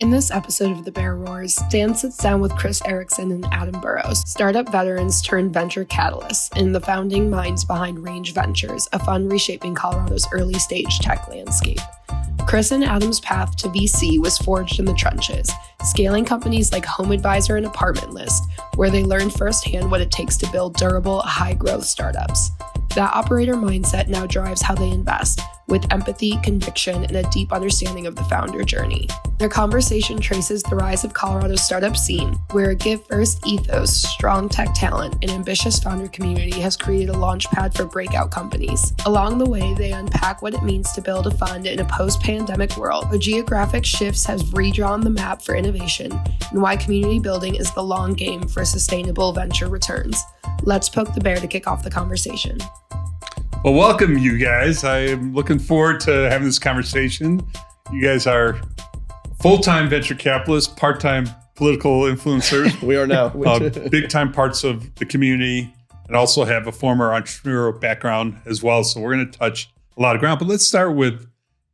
In this episode of The Bear Roars, Dan sits down with Chris Erickson and Adam Burrows, startup veterans turned venture catalysts and the founding minds behind Range Ventures, a fund reshaping Colorado's early-stage tech landscape. Chris and Adam's path to VC was forged in the trenches, scaling companies like HomeAdvisor and ApartmentList, where they learned firsthand what it takes to build durable, high-growth startups. That operator mindset now drives how they invest, with empathy, conviction, and a deep understanding of the founder journey. Their conversation traces the rise of Colorado's startup scene, where a give-first ethos, strong tech talent, and ambitious founder community has created a launchpad for breakout companies. Along the way, they unpack what it means to build a fund in a post-pandemic world where geographic shifts has redrawn the map for innovation, and why community building is the long game for sustainable venture returns. Let's poke the bear to kick off the conversation. Well, welcome, you guys. I am looking forward to having this conversation. You guys are full-time venture capitalists, part-time political influencers. We are now. Big-time parts of the community, and also have a former entrepreneurial background as well. So we're going to touch a lot of ground. But let's start with,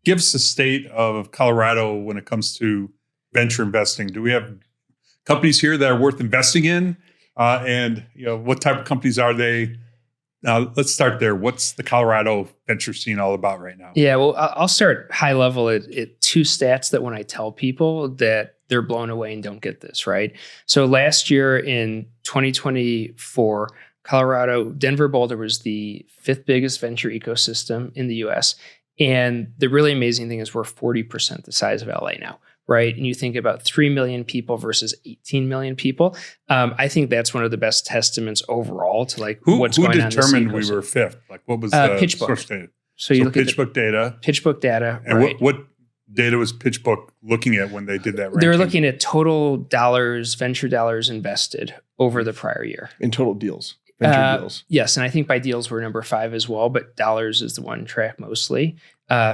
give us the state of Colorado when it comes to venture investing. Do we have companies here that are worth investing in? And what type of companies are they? Let's start there. What's the Colorado venture scene all about right now? Yeah, well, I'll start high level at two stats that when I tell people that they're blown away and don't get this, right? So last year in 2024, Colorado, Denver Boulder was the fifth biggest venture ecosystem in the US. And the really amazing thing is we're 40% the size of LA now, right? And you think about 3 million people versus 18 million people. I think that's one of the best testaments overall to what's going on. Who determined we were fifth? Like what was the PitchBook source data? So you look PitchBook at data. PitchBook data. And right. what data was PitchBook looking at when they did that ranking? They were looking at total dollars, venture dollars invested over the prior year. In total deals. Venture deals. Yes, and I think by deals we're number 5 as well, but dollars is the one track mostly.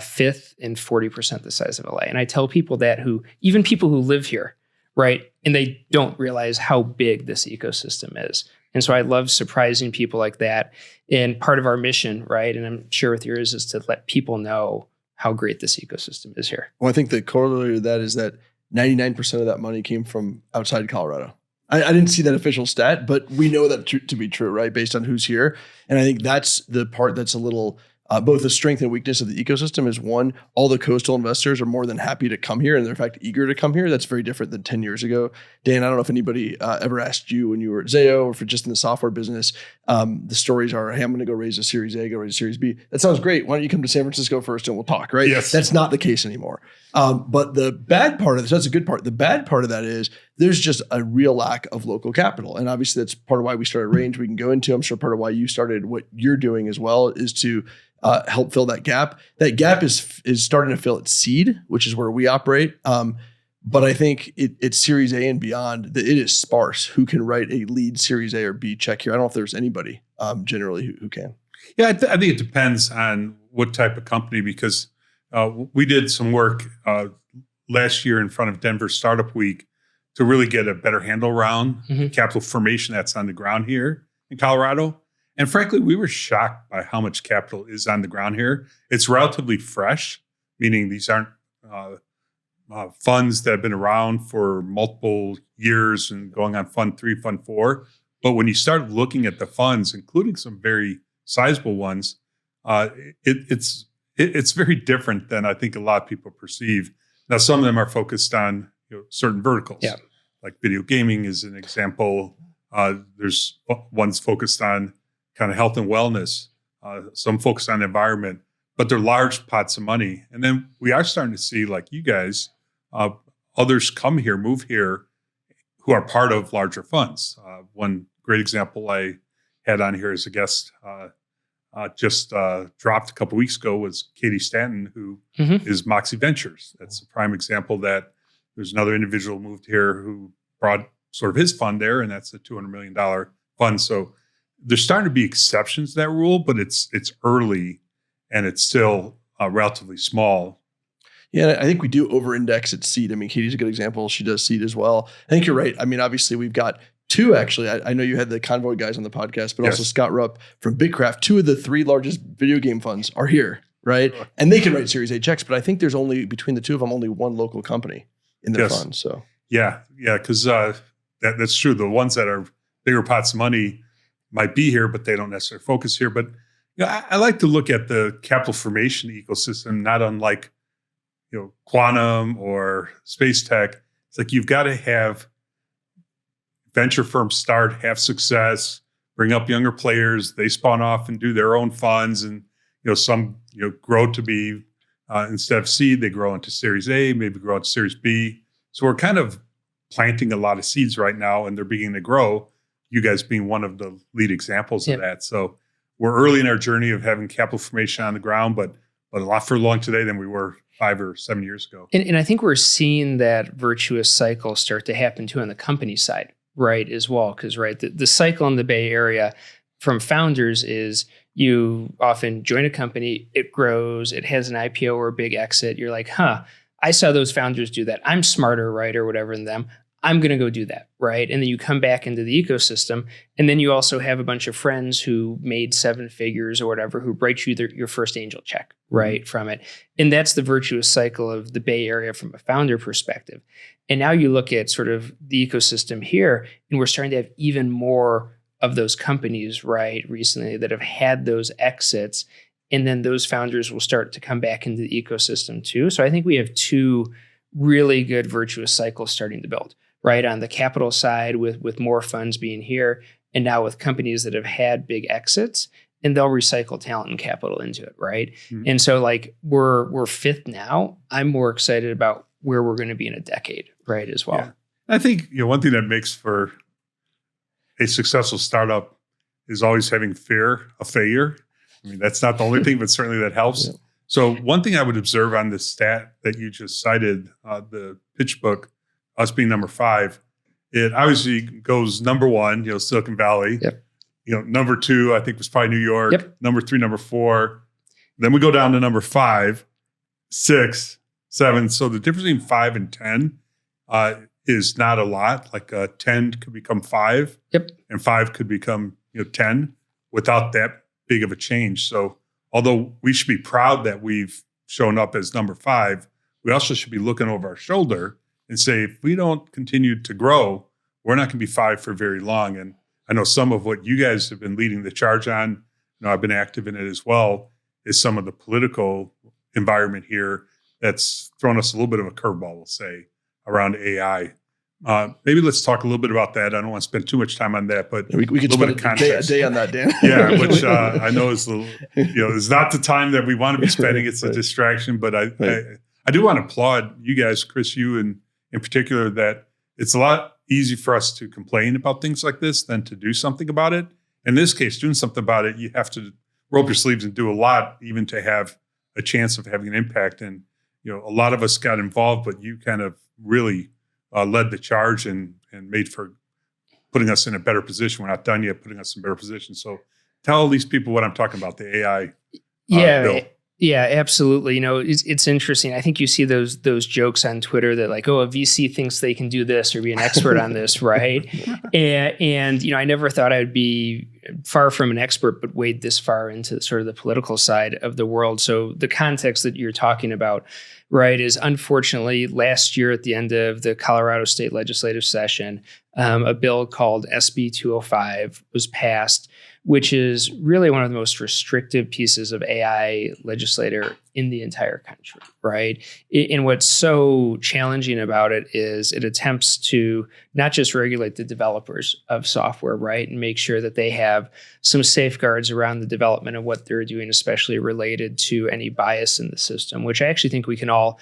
Fifth and 40% the size of LA. And I tell people that even people who live here, right? And they don't realize how big this ecosystem is. And so I love surprising people like that. And part of our mission, right? And I'm sure with yours is to let people know how great this ecosystem is here. Well, I think the corollary to that is that 99% of that money came from outside Colorado. I didn't see that official stat, but we know that to be true, right? Based on who's here. And I think that's the part that's a little, both the strength and weakness of the ecosystem is one, all the coastal investors are more than happy to come here and they're in fact eager to come here. That's very different than 10 years ago. Dan, I don't know if anybody ever asked you when you were at Zayo or for just in the software business, the stories are, hey, I'm going to go raise a Series A, go raise a Series B. That sounds great. Why don't you come to San Francisco first and we'll talk, right? Yes. That's not the case anymore. But the bad part of this, that's a good part. The bad part of that is there's just a real lack of local capital. And obviously that's part of why we started Range. We can go into, I'm sure part of why you started what you're doing as well is to help fill that gap. That gap is starting to fill at seed, which is where we operate. But I think it's Series A and beyond. It is sparse who can write a lead Series A or B check here. I don't know if there's anybody generally who can. Yeah, I think it depends on what type of company, because we did some work last year in front of Denver Startup Week to really get a better handle around capital formation that's on the ground here in Colorado. And frankly, we were shocked by how much capital is on the ground here. It's relatively fresh, meaning these aren't funds that have been around for multiple years and going on Fund 3, Fund 4. But when you start looking at the funds, including some very sizable ones, it's very different than I think a lot of people perceive. Now, some of them are focused on certain verticals, like video gaming is an example. There's ones focused on kind of health and wellness, some focus on the environment, but they're large pots of money. And then we are starting to see, like you guys, others come here, move here, who are part of larger funds. One great example I had on here as a guest just dropped a couple weeks ago was Katie Stanton, who is Moxie Ventures. That's a prime example that there's another individual moved here who brought sort of his fund there, and that's a $200 million fund. So there's starting to be exceptions to that rule, but it's early and it's still relatively small. Yeah, I think we do over-index at seed. I mean, Katie's a good example. She does seed as well. I think you're right. I mean, obviously we've got two, actually. I know you had the Convoy guys on the podcast, but also Scott Rupp from BigCraft. 2 of the 3 largest video game funds are here, right? And they can write Series A checks, but I think there's only, between the two of them, only one local company. in their funds. So yeah, because that's true. The ones that are bigger pots of money might be here, but they don't necessarily focus here. But I like to look at the capital formation ecosystem, not unlike quantum or space tech. It's like you've got to have venture firms start, have success, bring up younger players. They spawn off and do their own funds, and some grow to be instead of seed, they grow into Series A, maybe grow into Series B. So we're kind of planting a lot of seeds right now, and they're beginning to grow. You guys being one of the lead examples of that. So we're early in our journey of having capital formation on the ground, but a lot further along today than we were 5 or 7 years ago. And I think we're seeing that virtuous cycle start to happen too on the company side, right, as well. Because, the cycle in the Bay Area from founders is you often join a company, it grows, it has an IPO or a big exit. You're like, I saw those founders do that. I'm smarter, right, or whatever than them. I'm going to go do that, right? And then you come back into the ecosystem, and then you also have a bunch of friends who made 7 figures or whatever who write you your first angel check, right, from it. And that's the virtuous cycle of the Bay Area from a founder perspective. And now you look at sort of the ecosystem here, and we're starting to have even more of those companies, right, recently that have had those exits. And then those founders will start to come back into the ecosystem too. So I think we have 2 really good virtuous cycles starting to build, right? On the capital side with more funds being here, and now with companies that have had big exits, and they'll recycle talent and capital into it, right? Mm-hmm. And so we're 5th now. I'm more excited about where we're going to be in a decade, right, as well. Yeah. I think one thing that makes for a successful startup is always having fear of failure. I mean, that's not the only thing, but certainly that helps. Yeah. So one thing I would observe on the stat that you just cited, the pitch book, us being number 5, it obviously goes number 1, Silicon Valley. Yep. Number 2, I think was probably New York. Yep. Number 3, number 4. Then we go down to number 5, 6, 7. So the difference between 5 and 10 is not a lot. Like 10 could become 5. Yep. And 5 could become 10 without that big of a change. So although we should be proud that we've shown up as number 5, we also should be looking over our shoulder and say, if we don't continue to grow, we're not going to be 5 for very long. And I know some of what you guys have been leading the charge on, I've been active in it as well, is some of the political environment here that's thrown us a little bit of a curveball, we'll say, around AI. Maybe let's talk a little bit about that. I don't want to spend too much time on that, but we could spend a day on that, Dan. Yeah, which I know is is not the time that we want to be spending. It's a distraction, but I do want to applaud you guys, Chris, you in particular, that it's a lot easier for us to complain about things like this than to do something about it. In this case, doing something about it, you have to roll up your sleeves and do a lot, even to have a chance of having an impact. And a lot of us got involved, but you kind of really led the charge and made for putting us in a better position. We're not done yet, putting us in a better position. So tell these people what I'm talking about, the AI bill. Yeah, absolutely. It's interesting. I think you see those jokes on Twitter that a VC thinks they can do this or be an expert on this, right? And I never thought I'd be far from an expert, but wade this far into sort of the political side of the world. So the context that you're talking about, right, is unfortunately last year at the end of the Colorado State legislative session, a bill called SB 205 was passed, which is really one of the most restrictive pieces of AI legislature in the entire country, right? And what's so challenging about it is it attempts to not just regulate the developers of software, right, and make sure that they have some safeguards around the development of what they're doing, especially related to any bias in the system, which I actually think we can all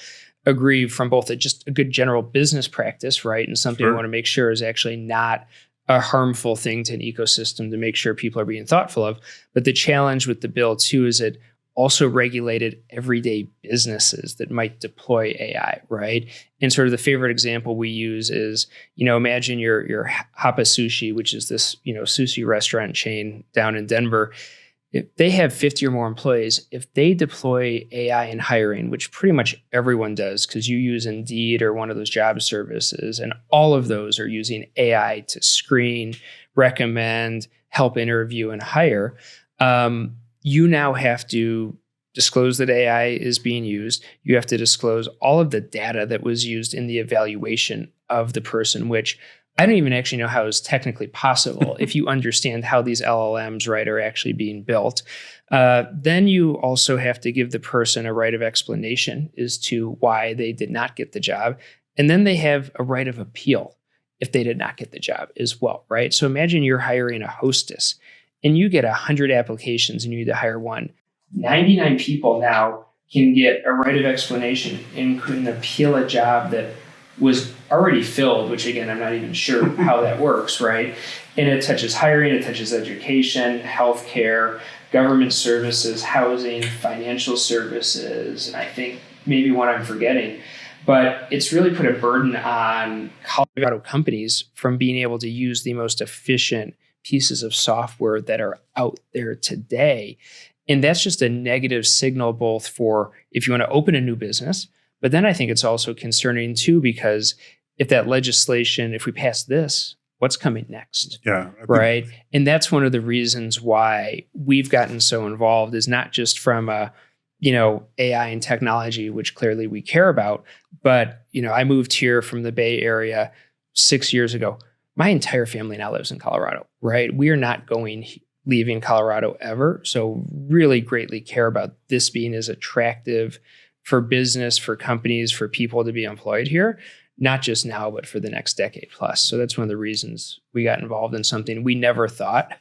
agree from both just a good general business practice, right, and something we want to make sure is actually not a harmful thing to an ecosystem to make sure people are being thoughtful of. But the challenge with the bill too is it also regulated everyday businesses that might deploy AI, right? And sort of the favorite example we use is, imagine your Hapa Sushi, which is this, sushi restaurant chain down in Denver. If they have 50 or more employees, if they deploy AI in hiring, which pretty much everyone does because you use Indeed or one of those job services, and all of those are using AI to screen, recommend, help interview, and hire, you now have to disclose that AI is being used. You have to disclose all of the data that was used in the evaluation of the person, which I don't even actually know how is technically possible if you understand how these LLMs, right, are actually being built. Then you also have to give the person a right of explanation as to why they did not get the job. And then they have a right of appeal if they did not get the job as well, right? So imagine you're hiring a hostess and you get 100 applications and you need to hire one. 99 people now can get a right of explanation and can appeal a job that was already filled, which again, I'm not even sure how that works, right? And it touches hiring, it touches education, healthcare, government services, housing, financial services, and I think maybe one I'm forgetting. But it's really put a burden on Colorado companies from being able to use the most efficient pieces of software that are out there today. And that's just a negative signal, both for if you want to open a new business, but then I think it's also concerning too, because if that legislation, if we pass this, what's coming next? Yeah. Right. And that's one of the reasons why we've gotten so involved, is not just from AI and technology, which clearly we care about, but, I moved here from the Bay Area 6 years ago. My entire family now lives in Colorado, right? We are not leaving Colorado ever. So really greatly care about this being as attractive for business, for companies, for people to be employed here, not just now, but for the next decade plus. So that's one of the reasons we got involved in something we never thought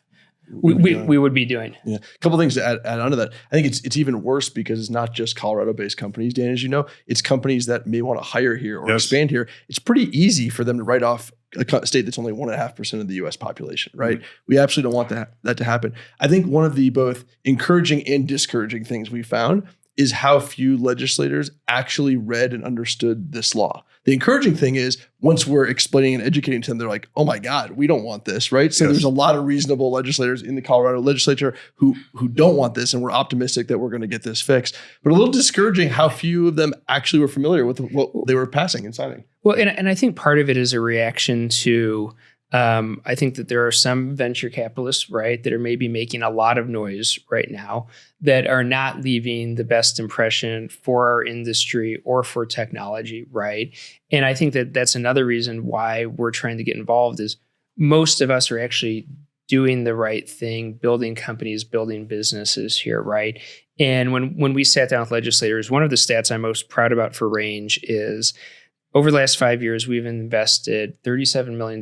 we would be doing. Yeah. A couple of things to add on to that. I think it's even worse because it's not just Colorado-based companies, Dan, as you know. It's companies that may want to hire here or expand here. It's pretty easy for them to write off a state that's only 1.5% of the U.S. population, right? Mm-hmm. We absolutely don't want that to happen. I think one of the both encouraging and discouraging things we found is how few legislators actually read and understood this law. The encouraging thing is once we're explaining and educating to them, they're like, oh my God, we don't want this, right? So there's a lot of reasonable legislators in the Colorado legislature who don't want this, and we're optimistic that we're going to get this fixed. But a little discouraging how few of them actually were familiar with what they were passing and signing. Well, and I think part of it is a reaction to I think that there are some venture capitalists, right, that are maybe making a lot of noise right now that are not leaving the best impression for our industry or for technology, right? And I think that that's another reason why we're trying to get involved, is most of us are actually doing the right thing, building companies, building businesses here, right? And when we sat down with legislators, one of the stats I'm most proud about for Range is over the last 5 years, we've invested $37 million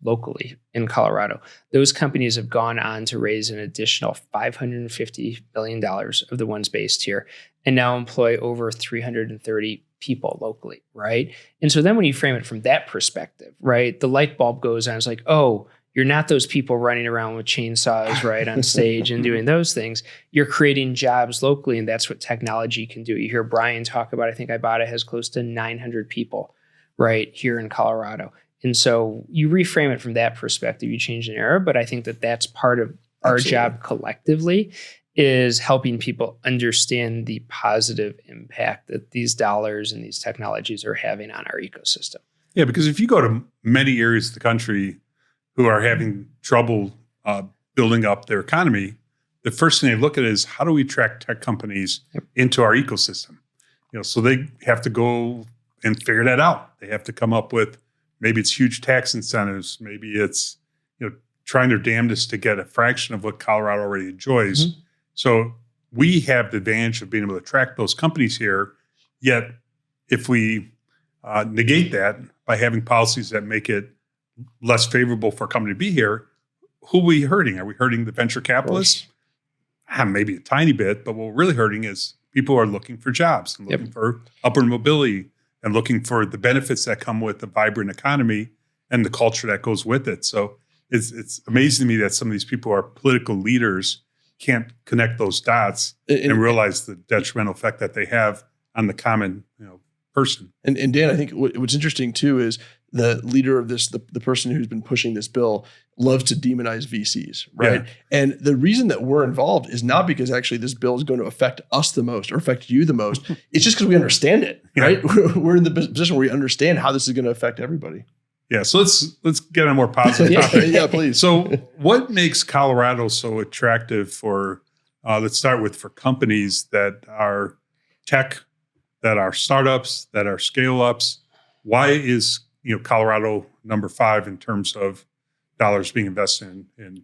locally in Colorado. Those companies have gone on to raise an additional $550 million of the ones based here and now employ over 330 people locally, right? And so then when you frame it from that perspective, right, the light bulb goes on. It's like, oh, you're not those people running around with chainsaws, right, on stage and doing those things. You're creating jobs locally, and that's what technology can do. You hear Brian talk about, I think Ibotta has close to 900 people, right, here in Colorado. And so you reframe it from that perspective, you change an era, but I think that that's part of our job collectively, is helping people understand the positive impact that these dollars and these technologies are having on our ecosystem. Yeah, because if you go to many areas of the country who are having trouble building up their economy, the first thing they look at is how do we attract tech companies into our ecosystem? So they have to go and figure that out. They have to come up with, maybe it's huge tax incentives, maybe it's trying their damnedest to get a fraction of what Colorado already enjoys. Mm-hmm. So we have the advantage of being able to attract those companies here. Yet, if we negate that by having policies that make it less favorable for a company to be here, who are we hurting? Are we hurting the venture capitalists? Maybe a tiny bit, but what we're really hurting is people who are looking for jobs and looking for upward mobility and looking for the benefits that come with a vibrant economy and the culture that goes with it. So it's amazing to me that some of these people who are political leaders can't connect those dots and realize the detrimental effect that they have on the common person. And Dan, I think what's interesting too is the leader of this, the person who's been pushing this bill, loves to demonize VCs, right? Yeah. And the reason that we're involved is not because actually this bill is going to affect us the most or affect you the most. It's just because we understand it, right? We're in the position where we understand how this is going to affect everybody. Yeah. So let's get on a more positive topic. Yeah, please. So what makes Colorado so attractive for let's start with for companies that are tech, that are startups, that are scale ups. Why is Colorado number 5 in terms of dollars being invested in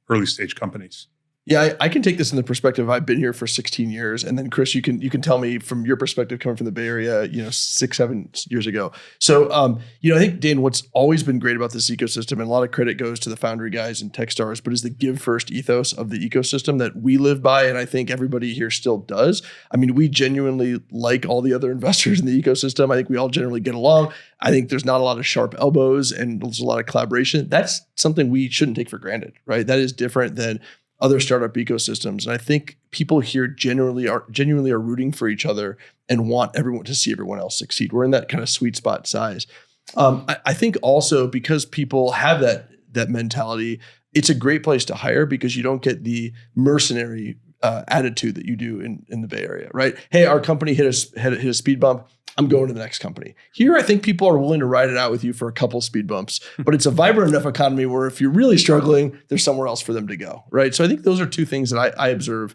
early stage companies? Yeah, I can take this in the perspective. I've been here for 16 years, and then Chris, you can tell me from your perspective, coming from the Bay Area, 6-7 years ago. So, I think Dan, what's always been great about this ecosystem, and a lot of credit goes to the Foundry guys and Techstars, but is the give first ethos of the ecosystem that we live by, and I think everybody here still does. I mean, we genuinely like all the other investors in the ecosystem. I think we all generally get along. I think there's not a lot of sharp elbows, and there's a lot of collaboration. That's something we shouldn't take for granted, right? That is different than other startup ecosystems. And I think people here genuinely are rooting for each other and want everyone to see everyone else succeed. We're in that kind of sweet spot size. I think also because people have that mentality, it's a great place to hire because you don't get the mercenary attitude that you do in the Bay Area, right? Hey, our company hit a speed bump. I'm going to the next company. Here, I think people are willing to ride it out with you for a couple speed bumps, but it's a vibrant enough economy where if you're really struggling, there's somewhere else for them to go, right? So I think those are two things that I observe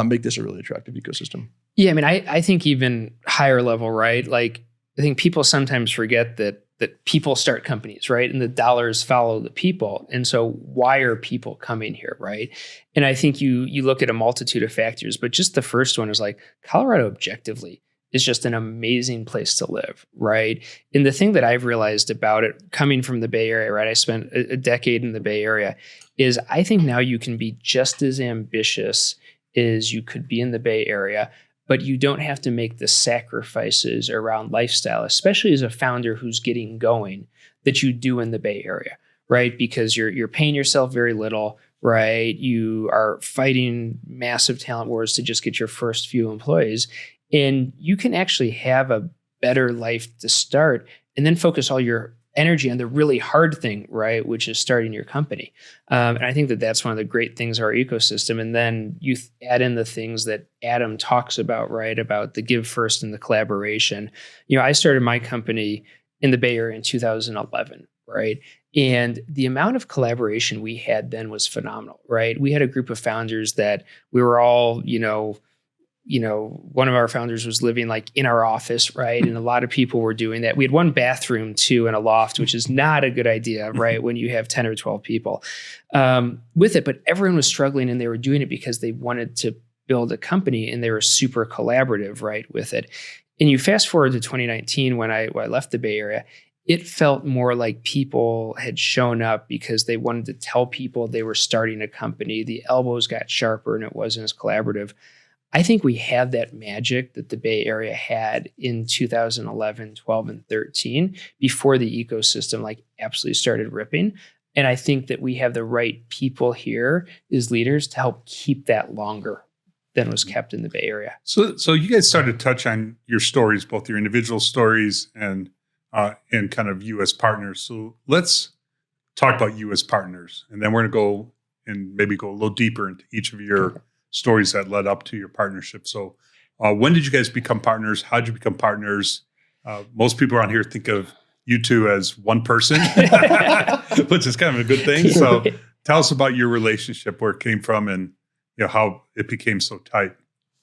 make this a really attractive ecosystem. Yeah, I mean, I think even higher level, right? Like, I think people sometimes forget that people start companies, right? And the dollars follow the people. And so why are people coming here, right? And I think you look at a multitude of factors, but just the first one is like Colorado objectively is just an amazing place to live, right? And the thing that I've realized about it coming from the Bay Area, right? I spent a decade in the Bay Area, is I think now you can be just as ambitious as you could be in the Bay Area, but you don't have to make the sacrifices around lifestyle, especially as a founder who's getting going, that you do in the Bay Area, right? Because you're paying yourself very little, right? You are fighting massive talent wars to just get your first few employees. And you can actually have a better life to start and then focus all your energy on the really hard thing, right? Which is starting your company. And I think that that's one of the great things of our ecosystem. And then you add in the things that Adam talks about, right? About the give first and the collaboration. I started my company in the Bay Area in 2011, right? And the amount of collaboration we had then was phenomenal, right? We had a group of founders that we were all, one of our founders was living like in our office, right? And a lot of people were doing that. We had one bathroom too in a loft, which is not a good idea, right? When you have 10 or 12 people with it, but everyone was struggling and they were doing it because they wanted to build a company and they were super collaborative, right? With it. And you fast forward to 2019 when I left the Bay Area, it felt more like people had shown up because they wanted to tell people they were starting a company. The elbows got sharper and it wasn't as collaborative. I think we have that magic that the Bay Area had in 2011, 12, and 13 before the ecosystem like absolutely started ripping. And I think that we have the right people here as leaders to help keep that longer than was kept in the Bay Area. So you guys started to touch on your stories, both your individual stories and kind of U.S. partners. So let's talk about U.S. partners, and then we're going to go and maybe go a little deeper into each of your stories that led up to your partnership. So when did you guys become partners? How did you become partners? Most people around here think of you two as one person, which is kind of a good thing. So tell us about your relationship, where it came from, and how it became so tight.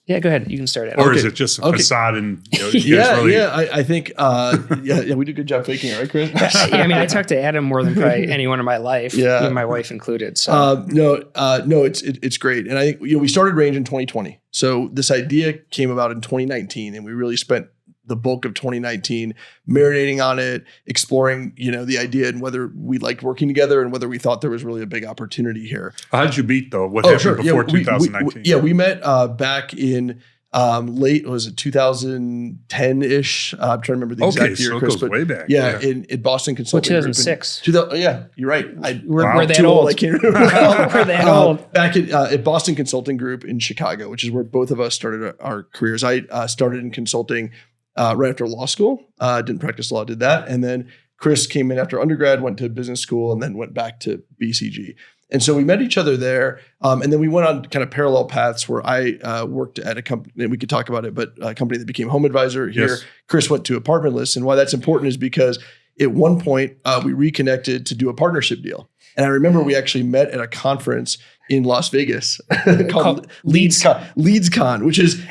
Yeah, go ahead. You can start it. Or is it just a facade? And I think we do a good job faking it, right, Chris? I mean, I talked to Adam more than probably anyone in my life, my wife included. So it's great, and I think we started Range in 2020. So this idea came about in 2019, and we really spent the bulk of 2019 marinating on it, exploring the idea and whether we liked working together and whether we thought there was really a big opportunity here. How did you meet though? What happened before 2019? We met back in late, was it 2010-ish? I'm trying to remember the exact year. So it goes way back. In Boston Consulting. 2006. You're right. We're that old. I can't remember. We're that old. Back at Boston Consulting Group in Chicago, which is where both of us started our careers. I started in consulting right after law school. Didn't practice law, did that. And then Chris came in after undergrad, went to business school, and then went back to BCG. And so we met each other there. And then we went on kind of parallel paths where I worked at a company, and we could talk about it, but a company that became HomeAdvisor here. Yes. Chris went to ApartmentList. And why that's important is because at one point, we reconnected to do a partnership deal. And I remember we actually met at a conference in Las Vegas called LeadsCon, which is,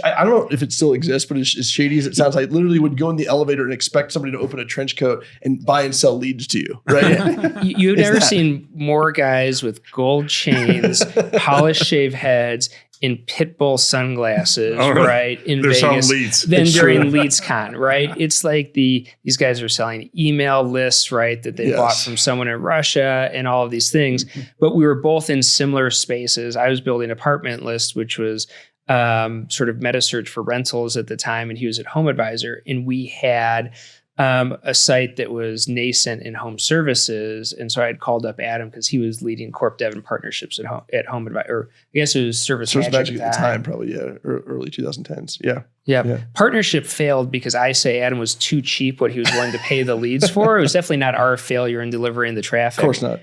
I don't know if it still exists, but as shady as it sounds, I literally would go in the elevator and expect somebody to open a trench coat and buy and sell leads to you, right? You've never seen more guys with gold chains, polished shaved heads, in pit bull sunglasses, right, in They're Vegas leads. than during LeadsCon, right? It's like these guys are selling email lists, right, that they bought from someone in Russia and all of these things. But we were both in similar spaces. I was building ApartmentList, which was sort of meta search for rentals at the time, and he was at HomeAdvisor, and we had a site that was nascent in home services. And so I had called up Adam because he was leading corp dev and partnerships at HomeAdvisor, or I guess it was Service Magic at the time, probably, early 2010s. Yeah. Partnership failed because I say Adam was too cheap what he was willing to pay the leads for. It was definitely not our failure in delivering the traffic. Of course not.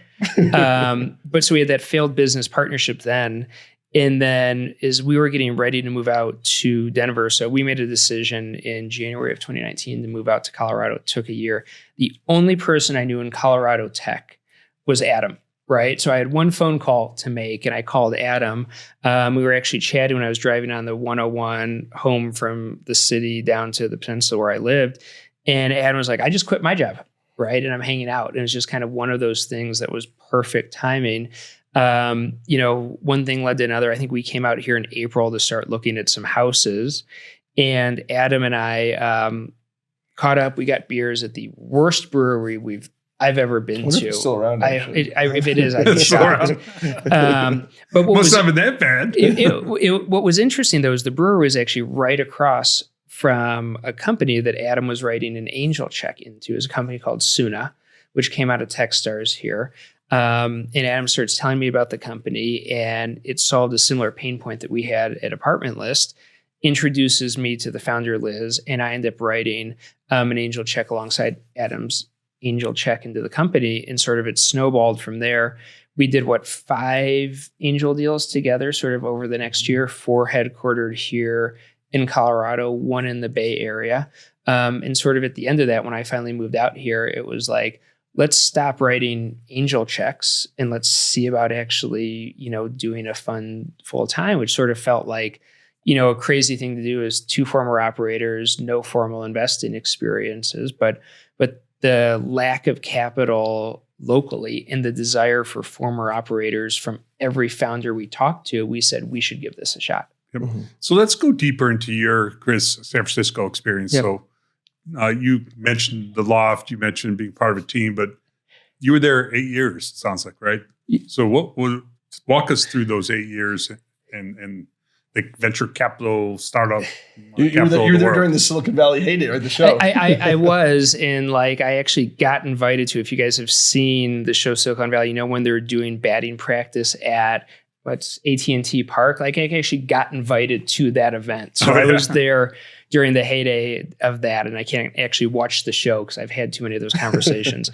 But so we had that failed business partnership then. And then as we were getting ready to move out to Denver, so we made a decision in January of 2019 to move out to Colorado. It took a year. The only person I knew in Colorado tech was Adam, right? So I had one phone call to make, and I called Adam. We were actually chatting when I was driving on the 101 home from the city down to the peninsula where I lived. And Adam was like, I just quit my job, right? And I'm hanging out. And it was just kind of one of those things that was perfect timing. One thing led to another. I think we came out here in April to start looking at some houses, and Adam and I caught up. We got beers at the worst brewery I've ever been to. If it's still around, if it is, I think it's around. But what must have been that bad. What was interesting though is the brewery was actually right across from a company that Adam was writing an angel check into. Is a company called Suna, which came out of Techstars here. And Adam starts telling me about the company, and it solved a similar pain point that we had at ApartmentList, introduces me to the founder, Liz, and I end up writing an angel check alongside Adam's angel check into the company, and sort of it snowballed from there. We did 5 angel deals together sort of over the next year, 4 headquartered here in Colorado, 1 in the Bay Area. And sort of at the end of that, when I finally moved out here, it was like, let's stop writing angel checks and let's see about actually, doing a fund full time, which sort of felt like, a crazy thing to do as 2 former operators, no formal investing experiences, but the lack of capital locally and the desire for former operators from every founder we talked to, we said we should give this a shot. Yep. Mm-hmm. So let's go deeper into your, Chris, San Francisco experience. Yep. So you mentioned the loft, you mentioned being part of a team, but you were there 8 years, it sounds like, right? So walk us through those 8 years and the venture capital startup. You were there during the Silicon Valley heyday, or the show. I was, and I actually got invited to, if you guys have seen the show Silicon Valley, when they're doing batting practice at AT&T Park, I actually got invited to that event. So I was there during the heyday of that, and I can't actually watch the show because I've had too many of those conversations.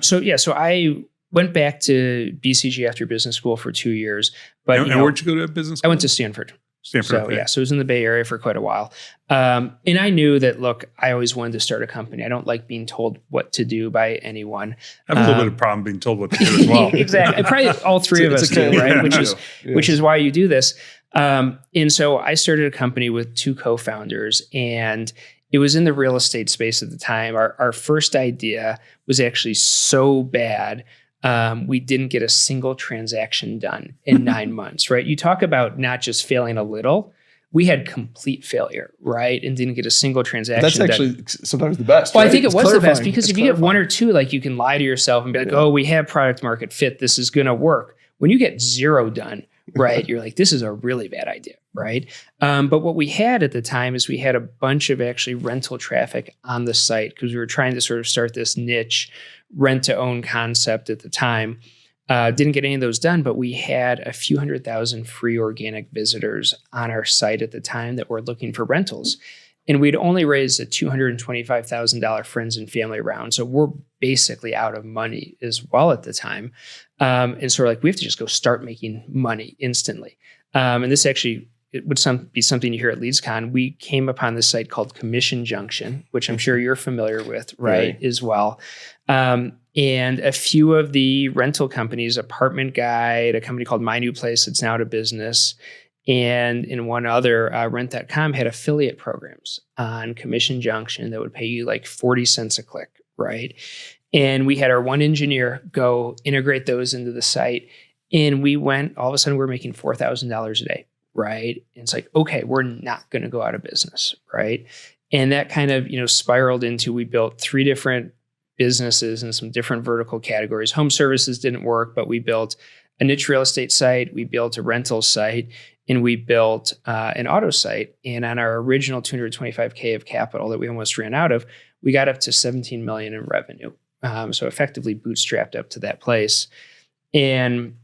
So I went back to BCG after business school for 2 years. But and where'd you go to business school? I went to Stanford. So okay. So I was in the Bay Area for quite a while. And I knew that, look, I always wanted to start a company. I don't like being told what to do by anyone. I have a little bit of problem being told what to do as well. Exactly. Probably all 3 of us do, right? Which is why you do this. And so I started a company with 2 co-founders, and it was in the real estate space at the time. Our first idea was actually so bad, we didn't get a single transaction done in 9 months, right? You talk about not just failing a little. We had complete failure, right? And didn't get a single transaction. That's actually sometimes the best. Well, right? I think it was the best because if you get 1 or 2, you can lie to yourself and be like, oh, we have product market fit. This is going to work. When you get 0 done, right, you're like, this is a really bad idea, right? But what we had at the time is we had a bunch of actually rental traffic on the site because we were trying to sort of start this niche rent-to-own concept at the time. Didn't get any of those done, but we had a few 100,000 free organic visitors on our site at the time that were looking for rentals. And we'd only raised a $225,000 friends and family round. So we're basically out of money as well at the time. And so we're like, we have to just go start making money instantly. And this actually it would be something you hear at LeadsCon. We came upon this site called Commission Junction, which I'm sure you're familiar with, right, as well. And a few of the rental companies, Apartment Guide, a company called My New Place that's now out of business, and in one other, Rent.com had affiliate programs on Commission Junction that would pay you like 40 cents a click, right? And we had our one engineer go integrate those into the site. And we went, all of a sudden, we're making $4,000 a day, right? And it's like, okay, we're not going to go out of business, right? And that kind of, spiraled into, we built 3 different businesses in some different vertical categories. Home services didn't work, but we built a niche real estate site, we built a rental site, and we built an auto site. And on our original $225K of capital that we almost ran out of, we got up to $17 million in revenue. So effectively bootstrapped up to that place. And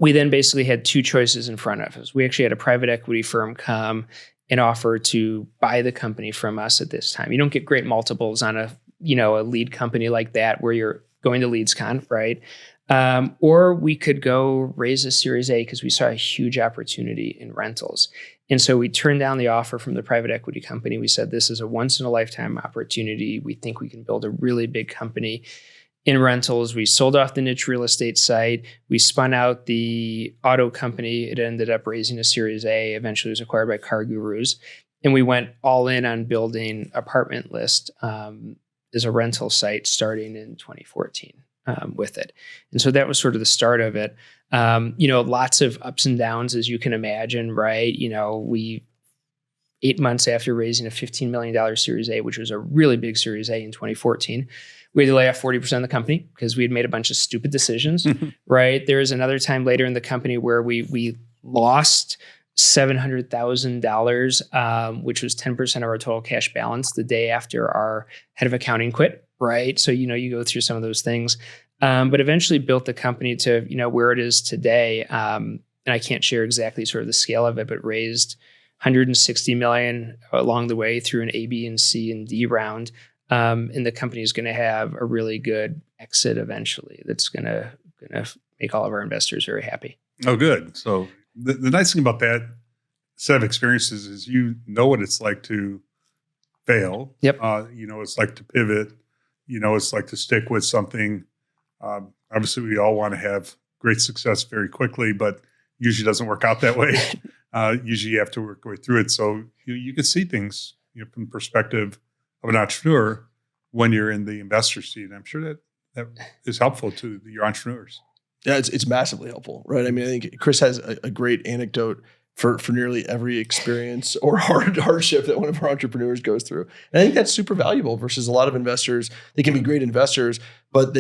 we then basically had 2 choices in front of us. We actually had a private equity firm come and offer to buy the company from us at this time. You don't get great multiples on a lead company like that where you're going to LeadsCon, right? Or we could go raise a Series A because we saw a huge opportunity in rentals. And so we turned down the offer from the private equity company. We said, this is a once in a lifetime opportunity. We think we can build a really big company in rentals. We sold off the niche real estate site. We spun out the auto company. It ended up raising a Series A, eventually was acquired by Car Gurus. And we went all in on building ApartmentList as a rental site starting in 2014 with it. And so that was sort of the start of it. Lots of ups and downs, as you can imagine, right? We 8 months after raising a $15 million Series A, which was a really big Series A in 2014, we had to lay off 40% of the company because we had made a bunch of stupid decisions, right? There was another time later in the company where we lost $700,000, which was 10% of our total cash balance the day after our head of accounting quit, right? So, you go through some of those things, but eventually built the company to, where it is today. And I can't share exactly sort of the scale of it, but raised $160 million along the way through an A, B, and C and D round. And the company is going to have a really good exit eventually. That's going to make all of our investors very happy. Oh, good. So the nice thing about that set of experiences is what it's like to fail. Yep. It's like to pivot. It's like to stick with something. Obviously, we all want to have great success very quickly, but usually doesn't work out that way. Usually you have to work your way through it. So you can see things from the perspective of an entrepreneur when you're in the investor seat. I'm sure that is helpful to your entrepreneurs. Yeah, it's massively helpful, right? I mean, I think Chris has a great anecdote for nearly every experience or hardship that one of our entrepreneurs goes through. And I think that's super valuable versus a lot of investors. They can be great investors, but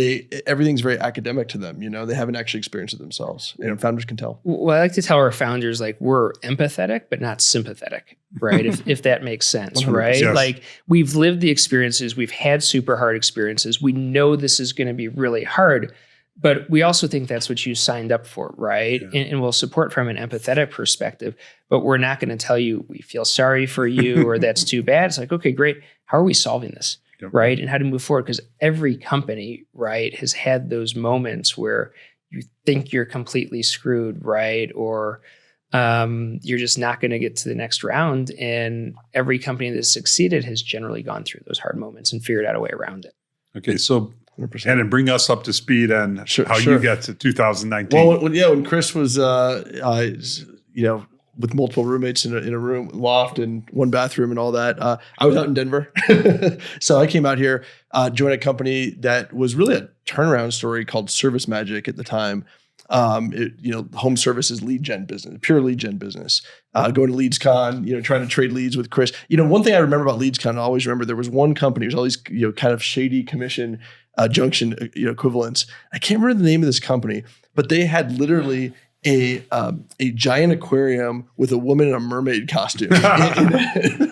everything's very academic to them. They haven't actually experienced it themselves. Founders can tell. Well, I like to tell our founders, we're empathetic, but not sympathetic, right? if that makes sense, 100%. Right? Yes. We've lived the experiences. We've had super hard experiences. We know this is going to be really hard. But we also think that's what you signed up for, right? Yeah. And we'll support from an empathetic perspective, but we're not going to tell you we feel sorry for you or that's too bad. It's like, okay, great. How are we solving this, right? And how to move forward? Because every company, right, has had those moments where you think you're completely screwed, right? Or you're just not going to get to the next round. And every company that's succeeded has generally gone through those hard moments and figured out a way around it. Okay, so 100%. And then bring us up to speed on how you got to 2019. Well, when Chris was, with multiple roommates in a room, loft and one bathroom and all that, I was out in Denver. So I came out here, joined a company that was really a turnaround story called Service Magic at the time. Home services lead gen business, pure lead gen business. Going to LeadsCon, trying to trade leads with Chris. One thing I remember about LeadsCon, I always remember there was one company, it was all these, kind of shady commission junction, equivalents. I can't remember the name of this company, but they had literally a giant aquarium with a woman in a mermaid costume. I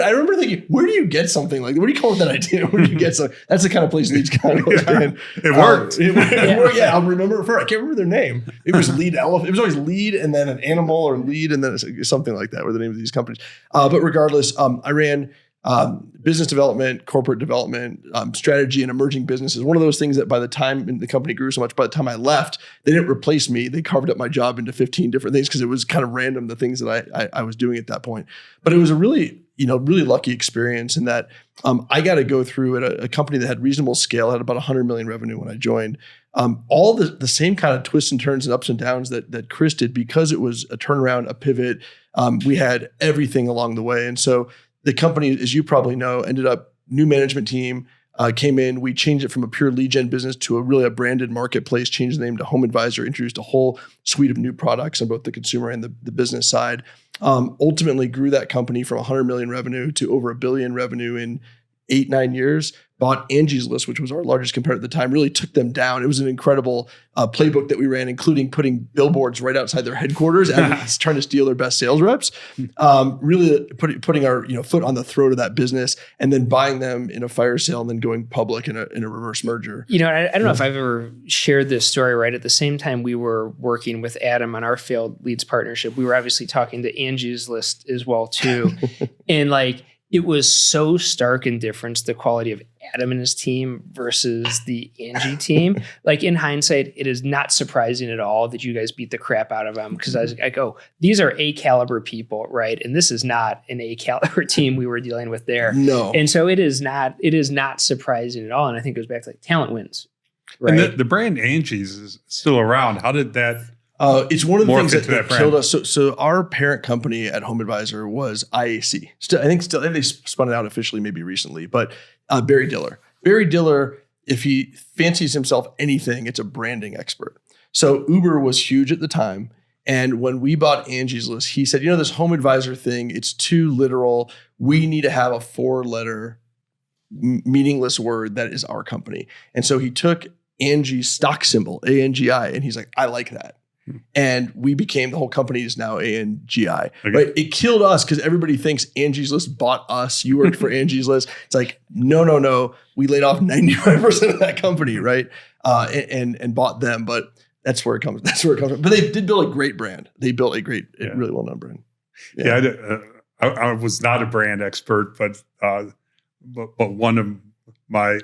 remember thinking, where do you get something like that? What do you call that idea? Where do you get something? That's the kind of place LeadsCon was in. It worked. It worked. Yeah, I'll remember it for. I can't remember their name. It was Lead Elephant. It was always Lead and then an animal or Lead and then something like that were the name of these companies. But regardless, I ran business development, corporate development, strategy, and emerging businesses. One of those things that by the time the company grew so much, by the time I left, they didn't replace me. They carved up my job into 15 different things because it was kind of random, the things that I was doing at that point. But it was a really lucky experience in that I got to go through at a company that had reasonable scale, had about 100 million revenue when I joined. All the same kind of twists and turns and ups and downs that Chris did, because it was a turnaround, a pivot. We had everything along the way. And so the company, as you probably know, ended up new management team came in. We changed it from a pure lead gen business to a branded marketplace, changed the name to HomeAdvisor, introduced a whole suite of new products on both the consumer and the business side. Ultimately grew that company from 100 million revenue to over $1 billion revenue in 8-9 years. Bought Angie's List, which was our largest competitor at the time, really took them down. It was an incredible playbook that we ran, including putting billboards right outside their headquarters and trying to steal their best sales reps. Really putting our foot on the throat of that business, and then buying them in a fire sale and then going public in a reverse merger. I don't know if I've ever shared this story, right? At the same time we were working with Adam on our failed leads partnership, we were obviously talking to Angie's List as well too. And it was so stark in difference, the quality of Adam and his team versus the Angie team. In hindsight, it is not surprising at all that you guys beat the crap out of them, because I go, these are A caliber people, right? And this is not an A caliber team we were dealing with there. No. And so it is not surprising at all. And I think it goes back to talent wins, right? And the brand Angie's is still around. How did that? It's one of the things that brand. killed us. So our parent company at HomeAdvisor was IAC. I think they spun it out officially maybe recently, but Barry Diller. Barry Diller, if he fancies himself anything, it's a branding expert. So Uber was huge at the time. And when we bought Angie's List, he said, this HomeAdvisor thing, it's too literal. We need to have a 4-letter meaningless word that is our company. And so he took Angie's stock symbol, ANGI, and he's like, I like that. And we became, the whole company is now ANGI. Okay. Right? It killed us because everybody thinks Angie's List bought us. You worked for Angie's List. It's like, no. We laid off 95% of that company, right? And bought them. But that's where it comes. But they did build a great brand. They built a great, really well-known brand. I was not a brand expert, but one of my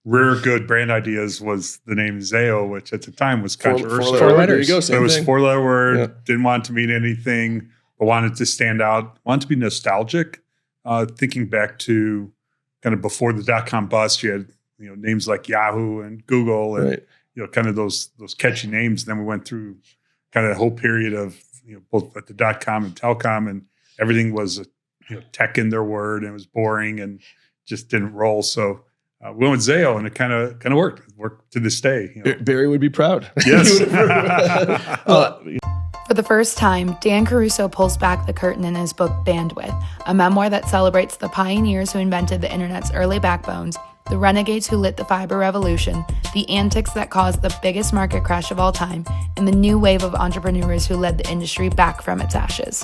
rare good brand ideas was the name Zayo, which at the time was controversial. 4 letters. There you go. So it was 4-letter word. Yeah. Didn't want it to mean anything, but wanted to stand out. Wanted to be nostalgic. Thinking back to kind of before the .com bust, you had names like Yahoo and Google, and kind of those catchy names. And then we went through kind of the whole period of both at the .com and telecom, and everything was tech in their word, and it was boring and just didn't roll. So. We went with Zayo, and it kind of worked. It worked to this day. Barry would be proud. Yes. For the first time, Dan Caruso pulls back the curtain in his book Bandwidth, a memoir that celebrates the pioneers who invented the internet's early backbones, the renegades who lit the fiber revolution, the antics that caused the biggest market crash of all time, and the new wave of entrepreneurs who led the industry back from its ashes.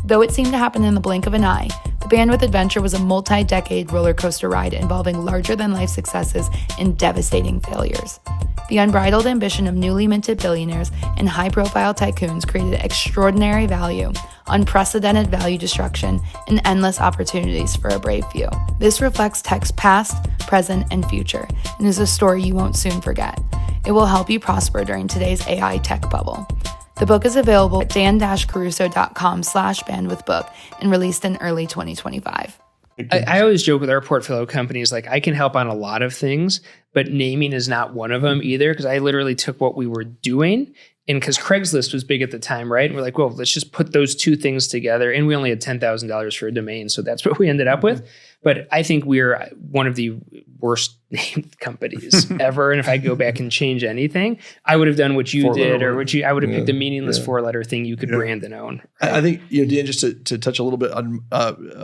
Though it seemed to happen in the blink of an eye, the Bandwidth adventure was a multi-decade roller coaster ride involving larger-than-life successes and devastating failures. The unbridled ambition of newly minted billionaires and high-profile tycoons created extraordinary value, unprecedented value destruction, and endless opportunities for a brave few. This reflects tech's past, present, and future, and is a story you won't soon forget. It will help you prosper during today's AI tech bubble. The book is available at dan-caruso.com/bandwidthbook and released in early 2025. I always joke with our portfolio companies, I can help on a lot of things, but naming is not one of them either, because I literally took what we were doing, and because Craigslist was big at the time, right? And we're like, well, let's just put those two things together. And we only had $10,000 for a domain, so that's what we ended up with. But I think we're one of the worst named companies ever. And if I go back and change anything, I would have done what you did, or I would have picked a meaningless 4-letter thing you could brand and own. Right? I think, Dan, just to touch a little bit on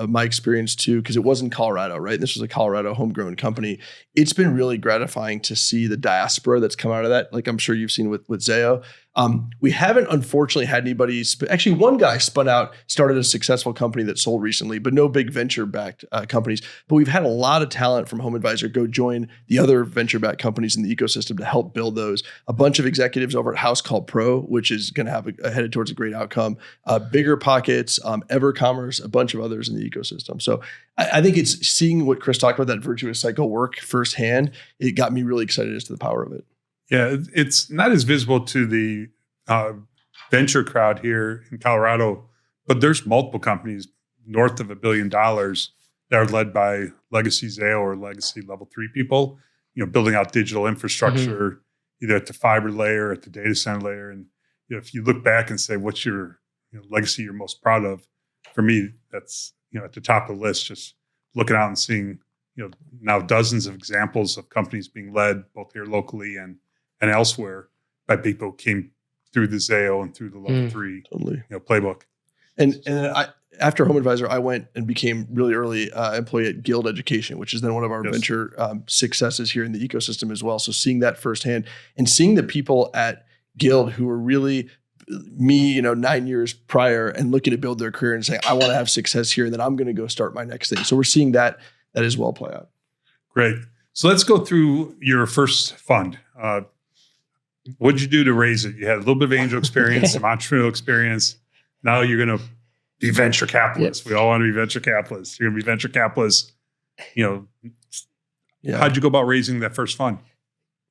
my experience too, because it was in Colorado, right? This was a Colorado homegrown company. It's been really gratifying to see the diaspora that's come out of that. I'm sure you've seen with Zayo. We haven't, unfortunately, had anybody. Actually, one guy spun out, started a successful company that sold recently, but no big venture-backed company companies. But we've had a lot of talent from HomeAdvisor go join the other venture-backed companies in the ecosystem to help build those. A bunch of executives over at House Call Pro, which is going to have headed towards a great outcome. Bigger Pockets, EverCommerce, a bunch of others in the ecosystem. So I think it's seeing what Chris talked about, that virtuous cycle work firsthand. It got me really excited as to the power of it. Yeah, it's not as visible to the venture crowd here in Colorado, but there's multiple companies north of $1 billion that are led by legacy Zayo or legacy level 3 people, building out digital infrastructure, either at the fiber layer, at the data center layer. And if you look back and say, what's your legacy you're most proud of? For me, that's at the top of the list. Just looking out and seeing now dozens of examples of companies being led both here locally and elsewhere by people who came through the Zayo and through the level 3 playbook. And after HomeAdvisor, I went and became really early employee at Guild Education, which is then one of our venture successes here in the ecosystem as well. So seeing that firsthand and seeing the people at Guild who were really me, 9 years prior, and looking to build their career and saying, I want to have success here, and then I'm going to go start my next thing. So we're seeing that as well play out. Great. So let's go through your first fund. What did you do to raise it? You had a little bit of angel experience, some entrepreneurial experience. Now you're going to be venture capitalists. Yep. We all want to be venture capitalists. You're going to be venture capitalists. How'd you go about raising that first fund?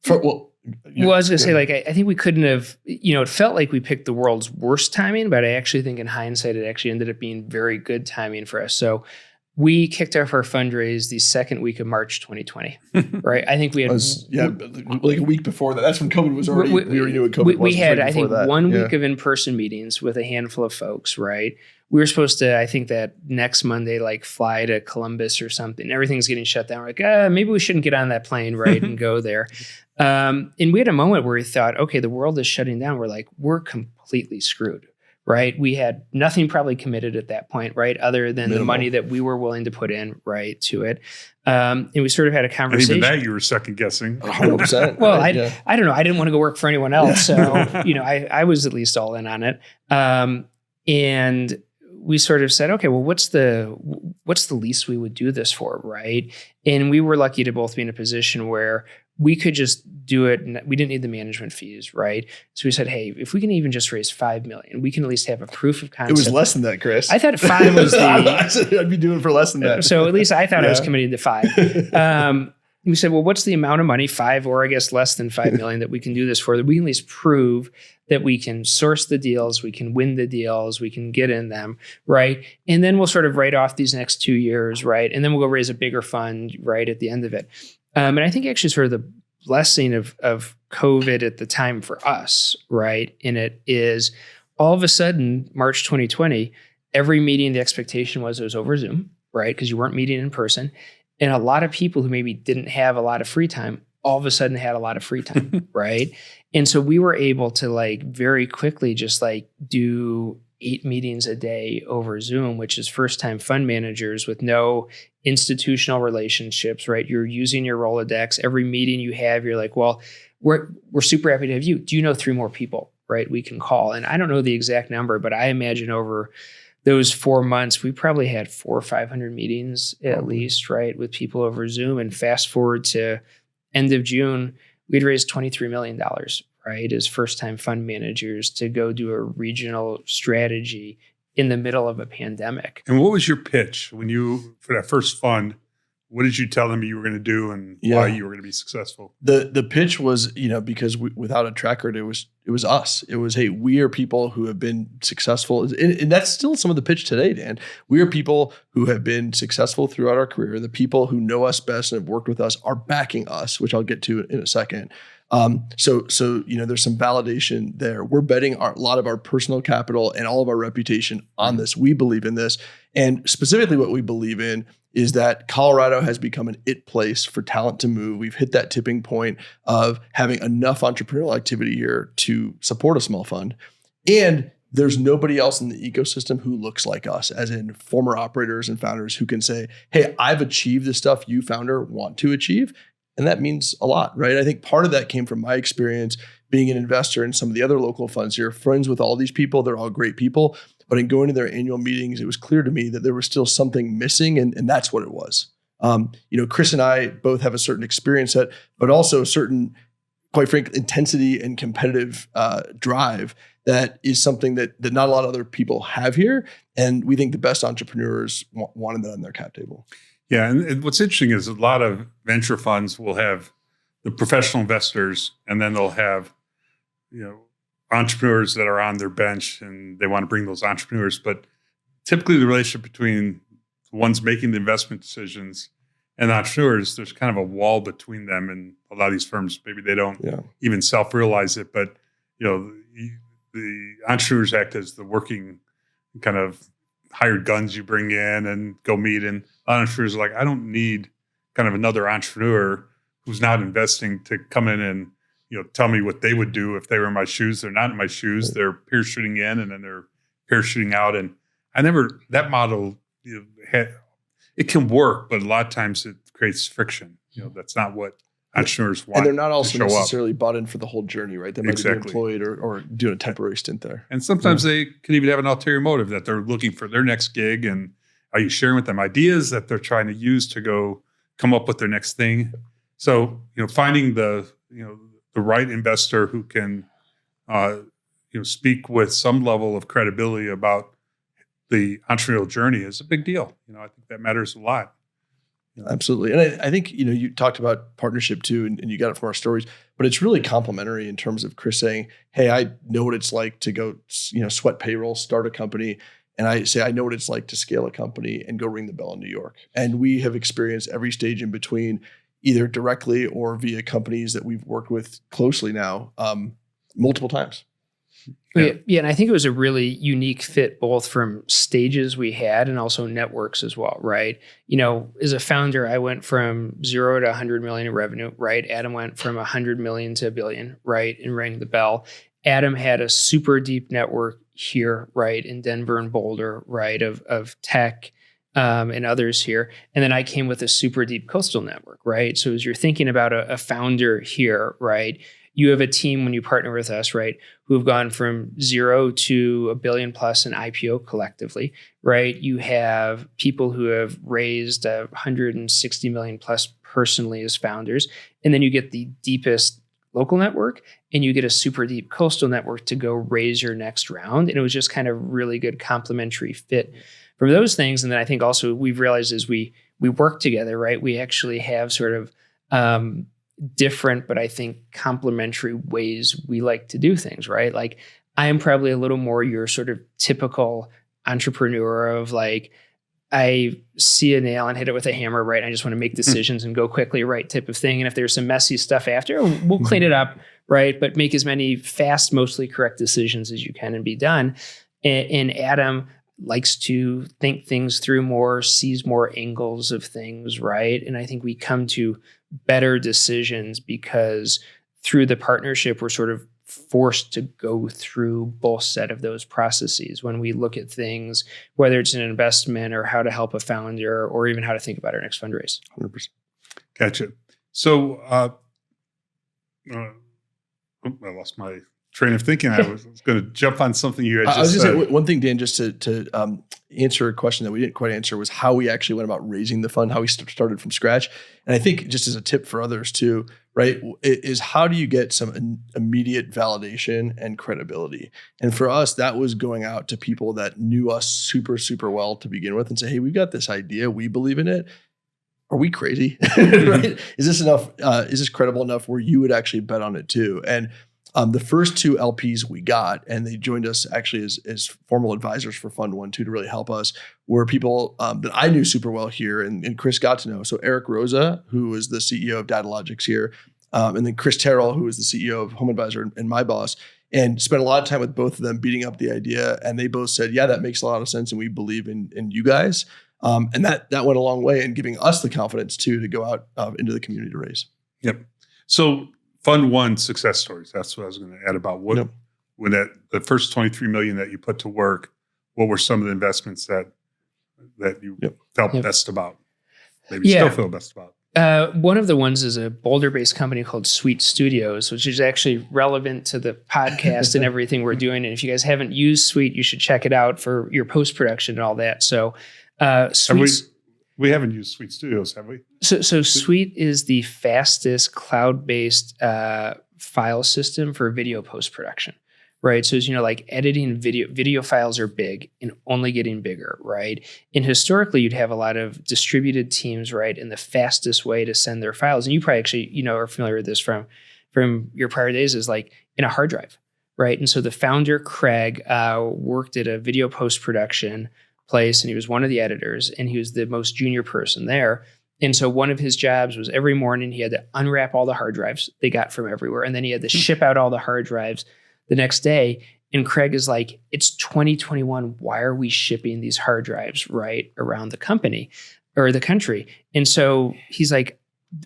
I was going to say, I think we couldn't have, it felt like we picked the world's worst timing, but I actually think in hindsight, it actually ended up being very good timing for us. So we kicked off our fundraise the second week of March 2020, right? I think we had... like a week before that. That's when COVID was already... We already knew what COVID was. We had, I think, 1 week of in-person meetings with a handful of folks, right? We were supposed to, I think that next Monday, fly to Columbus or something. Everything's getting shut down. We're like, maybe we shouldn't get on that plane, right, and go there. And we had a moment where we thought, okay, the world is shutting down. We're like, we're completely screwed. Right. We had nothing probably committed at that point, right? Other than the money that we were willing to put in, right, to it. And we sort of had a conversation. And even that you were second guessing. 100%. Well, I don't know. I didn't want to go work for anyone else. So, I was at least all in on it. And we sort of said, okay, well, what's the least we would do this for, right? And we were lucky to both be in a position where we could just do it. And we didn't need the management fees, right? So we said, hey, if we can even just raise $5 million, we can at least have a proof of concept. It was less than that, Chris. I thought 5 was I'd be doing it for less than that. So at least I thought I was committing to 5. We said, well, what's the amount of money, 5 or I guess less than $5 million, that we can do this for, that we can at least prove that we can source the deals, we can win the deals, we can get in them, right? And then we'll sort of write off these next 2 years, right? And then we'll go raise a bigger fund, right, at the end of it. And I think actually sort of the blessing of COVID at the time for us, right, in it is all of a sudden, March 2020, every meeting, the expectation was it was over Zoom, right? Because you weren't meeting in person. And a lot of people who maybe didn't have a lot of free time, all of a sudden had a lot of free time, right? And so we were able to very quickly just do 8 meetings a day over Zoom, which is first-time fund managers with no institutional relationships, right? You're using your Rolodex. Every meeting you have, you're like, well, we're super happy to have you. Do you know 3 more people, right, we can call? And I don't know the exact number, but I imagine over those 4 months, we probably had 400 or 500 meetings at least, right, with people over Zoom. And fast forward to end of June, we'd raised $23 million, right, as first-time fund managers to go do a regional strategy in the middle of a pandemic. And what was your pitch for that first fund? What did you tell them you were going to do and why you were going to be successful? The pitch was, because without a track record, it was us. It was, hey, we are people who have been successful. And that's still some of the pitch today, Dan. We are people who have been successful throughout our career. The people who know us best and have worked with us are backing us, which I'll get to in a second. So there's some validation there. We're betting a lot of our personal capital and all of our reputation on this. We believe in this. And specifically what we believe in is that Colorado has become an it place for talent to move. We've hit that tipping point of having enough entrepreneurial activity here to support a small fund. And there's nobody else in the ecosystem who looks like us, as in former operators and founders who can say, hey, I've achieved the stuff you, founder, want to achieve. And that means a lot, right? I think part of that came from my experience being an investor in some of the other local funds here, friends with all these people. They're all great people. But in going to their annual meetings, it was clear to me that there was still something missing, and that's what it was. Chris and I both have a certain experience set, but also a certain, quite frankly, intensity and competitive drive that is something that not a lot of other people have here. And we think the best entrepreneurs wanted that on their cap table. Yeah. And what's interesting is a lot of venture funds will have the professional investors, and then they'll have, entrepreneurs that are on their bench, and they want to bring those entrepreneurs. But typically the relationship between the ones making the investment decisions and the entrepreneurs, there's kind of a wall between them. And a lot of these firms, maybe they don't even self-realize it, but the entrepreneurs act as the working kind of hired guns you bring in and go meet. And a lot of entrepreneurs are like, I don't need kind of another entrepreneur who's not investing to come in and tell me what they would do if they were in my shoes. They're not in my shoes. They're parachuting in and then they're parachuting out. And that model, it can work, but a lot of times it creates friction. That's not what entrepreneurs want. And they're not also necessarily bought in for the whole journey, right? They might be employed or doing a temporary stint there. And sometimes they can even have an ulterior motive that they're looking for their next gig. And are you sharing with them ideas that they're trying to use to go come up with their next thing? So, finding the right investor who can, speak with some level of credibility about the entrepreneurial journey is a big deal. I think that matters a lot. Absolutely. And I think, you talked about partnership too, and you got it from our stories, but it's really complementary in terms of Chris saying, hey, I know what it's like to go, sweat payroll, start a company. And I say, I know what it's like to scale a company and go ring the bell in New York. And we have experienced every stage in between, either directly or via companies that we've worked with closely now, multiple times. Yeah, and I think it was a really unique fit, both from stages we had and also networks as well, right? As a founder, I went from 0 to 100 million in revenue, right? Adam went from 100 million to $1 billion, right? And rang the bell. Adam had a super deep network here, right? In Denver and Boulder, right? Of tech and others here. And then I came with a super deep coastal network, right? So as you're thinking about a founder here, right? You have a team when you partner with us, right, who have gone from 0 to $1 billion plus in IPO collectively, right? You have people who have raised 160 million plus personally as founders. And then you get the deepest local network and you get a super deep coastal network to go raise your next round. And it was just kind of really good complementary fit from those things. And then I think also we've realized as we work together, right, we actually have sort of different, but I think complementary ways we like to do things, right? Like I am probably a little more your sort of typical entrepreneur of like, I see a nail and hit it with a hammer, right? And I just want to make decisions and go quickly, right? Type of thing. And if there's some messy stuff after, we'll clean it up, right? But make as many fast, mostly correct decisions as you can and be done. And Adam likes to think things through more, sees more angles of things, right? And I think we come to better decisions because through the partnership, we're sort of forced to go through both set of those processes when we look at things, whether it's an investment or how to help a founder or even how to think about our next fundraise. 100%. Gotcha. So I lost my train of thinking. I was going to jump on something you had just said. Say, one thing, Dan, just to answer a question that we didn't quite answer was how we actually went about raising the fund, how we started from scratch. And I think just as a tip for others too, right, is how do you get some immediate validation and credibility? And for us, that was going out to people that knew us super, super well to begin with and say, hey, we've got this idea. We believe in it. Are we crazy? Right? Is this enough? Is this credible enough where you would actually bet on it too? And the first two LPs we got, and they joined us actually as formal advisors for Fund 1, 2 to really help us, were people that I knew super well here and Chris got to know. So Eric Rosa, who was the CEO of Datalogics here, and then Chris Terrell, who was the CEO of HomeAdvisor and my boss, and spent a lot of time with both of them beating up the idea. And they both said, yeah, that makes a lot of sense. And we believe in you guys. And that went a long way in giving us the confidence too, to go out into the community to raise. Yep. So Fund 1 success stories. That's what I was going to add about when the first 23 million that you put to work, what were some of the investments that you felt best about? Maybe still feel best about. One of the ones is a Boulder-based company called Sweet Studios, which is actually relevant to the podcast and everything we're doing. And if you guys haven't used Sweet, you should check it out for your post-production and all that. So we haven't used Sweet Studios, have we? So Sweet is the fastest cloud-based file system for video post-production. Right. So as you know, like editing video files are big and only getting bigger. Right. And historically, you'd have a lot of distributed teams. Right. And the fastest way to send their files, and you probably actually, are familiar with this from your prior days, is like in a hard drive. Right. And so the founder, Craig, worked at a video post-production place, and he was one of the editors, and he was the most junior person there. And so one of his jobs was every morning he had to unwrap all the hard drives they got from everywhere. And then he had to ship out all the hard drives the next day. And Craig is like, it's 2021. Why are we shipping these hard drives right around the company or the country? And so he's like,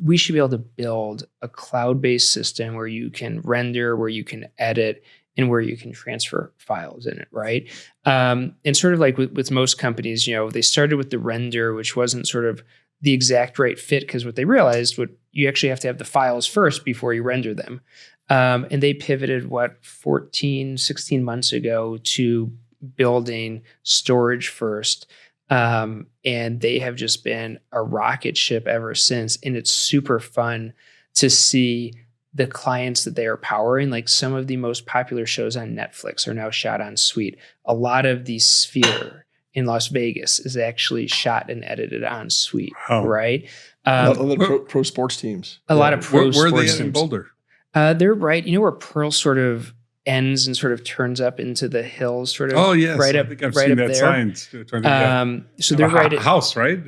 we should be able to build a cloud-based system where you can render, where you can edit, and where you can transfer files in it, right? And sort of like with most companies, they started with the render, which wasn't sort of the exact right fit, because what they realized, you actually have to have the files first before you render them. And they pivoted, 14, 16 months ago to building storage first. And they have just been a rocket ship ever since. And it's super fun to see the clients that they are powering. Like some of the most popular shows on Netflix are now shot on Sweet. A lot of the Sphere in Las Vegas is actually shot and edited on Sweet, right? A lot of pro sports teams. A lot of pro Where are sports they teams. in Boulder? They're right. Where Pearl sort of ends and sort of turns up into the hills, sort of. Oh yes, right I up, think I've right seen up that there. sign. So they're right at house, right?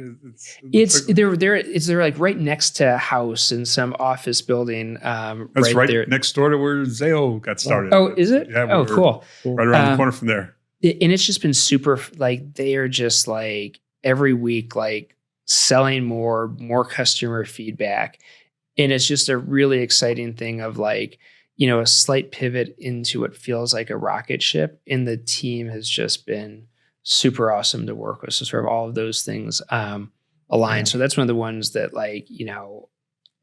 They're like right next to a house in some office building. That's right there, next door to where Zayo got started. Oh, is it? Yeah. Oh, cool. Right around the corner from there. And it's just been super. Like they are just like every week, like selling more customer feedback, and it's just a really exciting thing of like, a slight pivot into what feels like a rocket ship. And the team has just been super awesome to work with. So sort of all of those things align. Yeah. So that's one of the ones that like,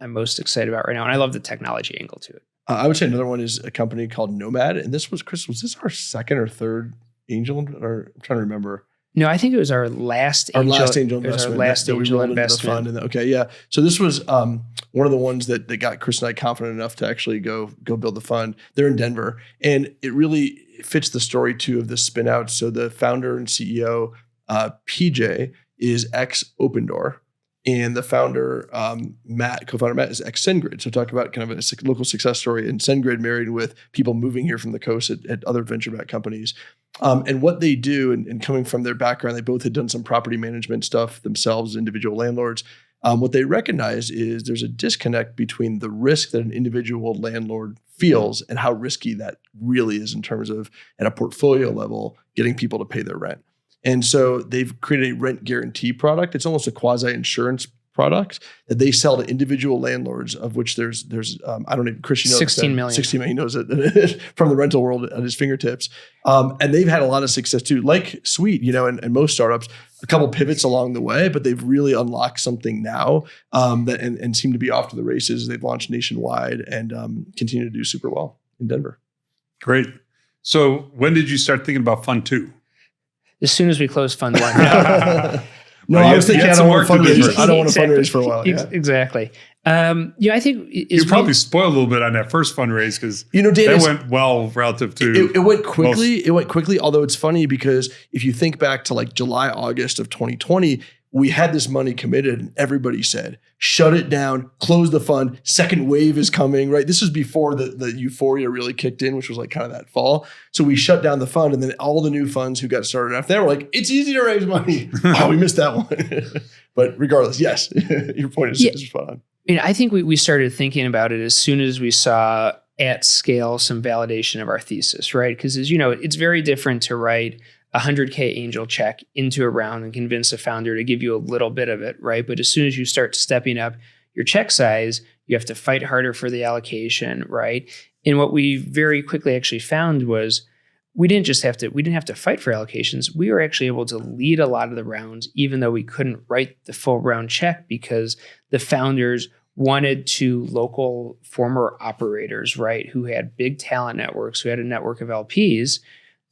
I'm most excited about right now. And I love the technology angle to it. I would say another one is a company called Nomad. And this was, Chris, was this our second or third angel? Or I'm trying to remember. No, I think it was our last angel investment. Our last angel investment. Okay, yeah. So this was one of the ones that got Chris and I confident enough to actually go build the fund. They're in Denver, and it really fits the story too of the spin out. So the founder and CEO, PJ, is ex Open Door, and the founder, co-founder Matt, is ex SendGrid. So talk about kind of a local success story. And SendGrid married with people moving here from the coast at other venture-backed companies. And what they do, and coming from their background, they both had done some property management stuff themselves, individual landlords. What they recognize is there's a disconnect between the risk that an individual landlord feels and how risky that really is in terms of, at a portfolio level, getting people to pay their rent. And so they've created a rent guarantee product. It's almost a quasi-insurance product that they sell to individual landlords, of which there's I don't even, Chris, 16 million. 16 million, he knows it from the rental world at his fingertips. And they've had a lot of success too, like Sweet, and most startups, a couple pivots along the way, but they've really unlocked something now that and seem to be off to the races. They've launched nationwide and continue to do super well in Denver. Great. So when did you start thinking about Fund 2? As soon as we close Fund 1. No, I was thinking I don't want to fundraise. I don't want to fundraise for a while. Yeah. Exactly. I think you probably spoiled a little bit on that first fundraise because Dan, that went well relative to it went quickly. It went quickly, although it's funny because if you think back to like July, August of 2020, we had this money committed and everybody said, shut it down, close the fund, second wave is coming, right? This was before the euphoria really kicked in, which was like kind of that fall. So we shut down the fund and then all the new funds who got started after that were like, it's easy to raise money. Oh, we missed that one. But regardless, yes, your point is spot on. I think we started thinking about it as soon as we saw at scale some validation of our thesis, right? Because as you know, it's very different to write $100K angel check into a round and convince a founder to give you a little bit of it, right? But as soon as you start stepping up your check size, you have to fight harder for the allocation, right? And what we very quickly actually found was we didn't have to fight for allocations. We were actually able to lead a lot of the rounds, even though we couldn't write the full round check because the founders wanted to local former operators, right, who had big talent networks, who had a network of LPs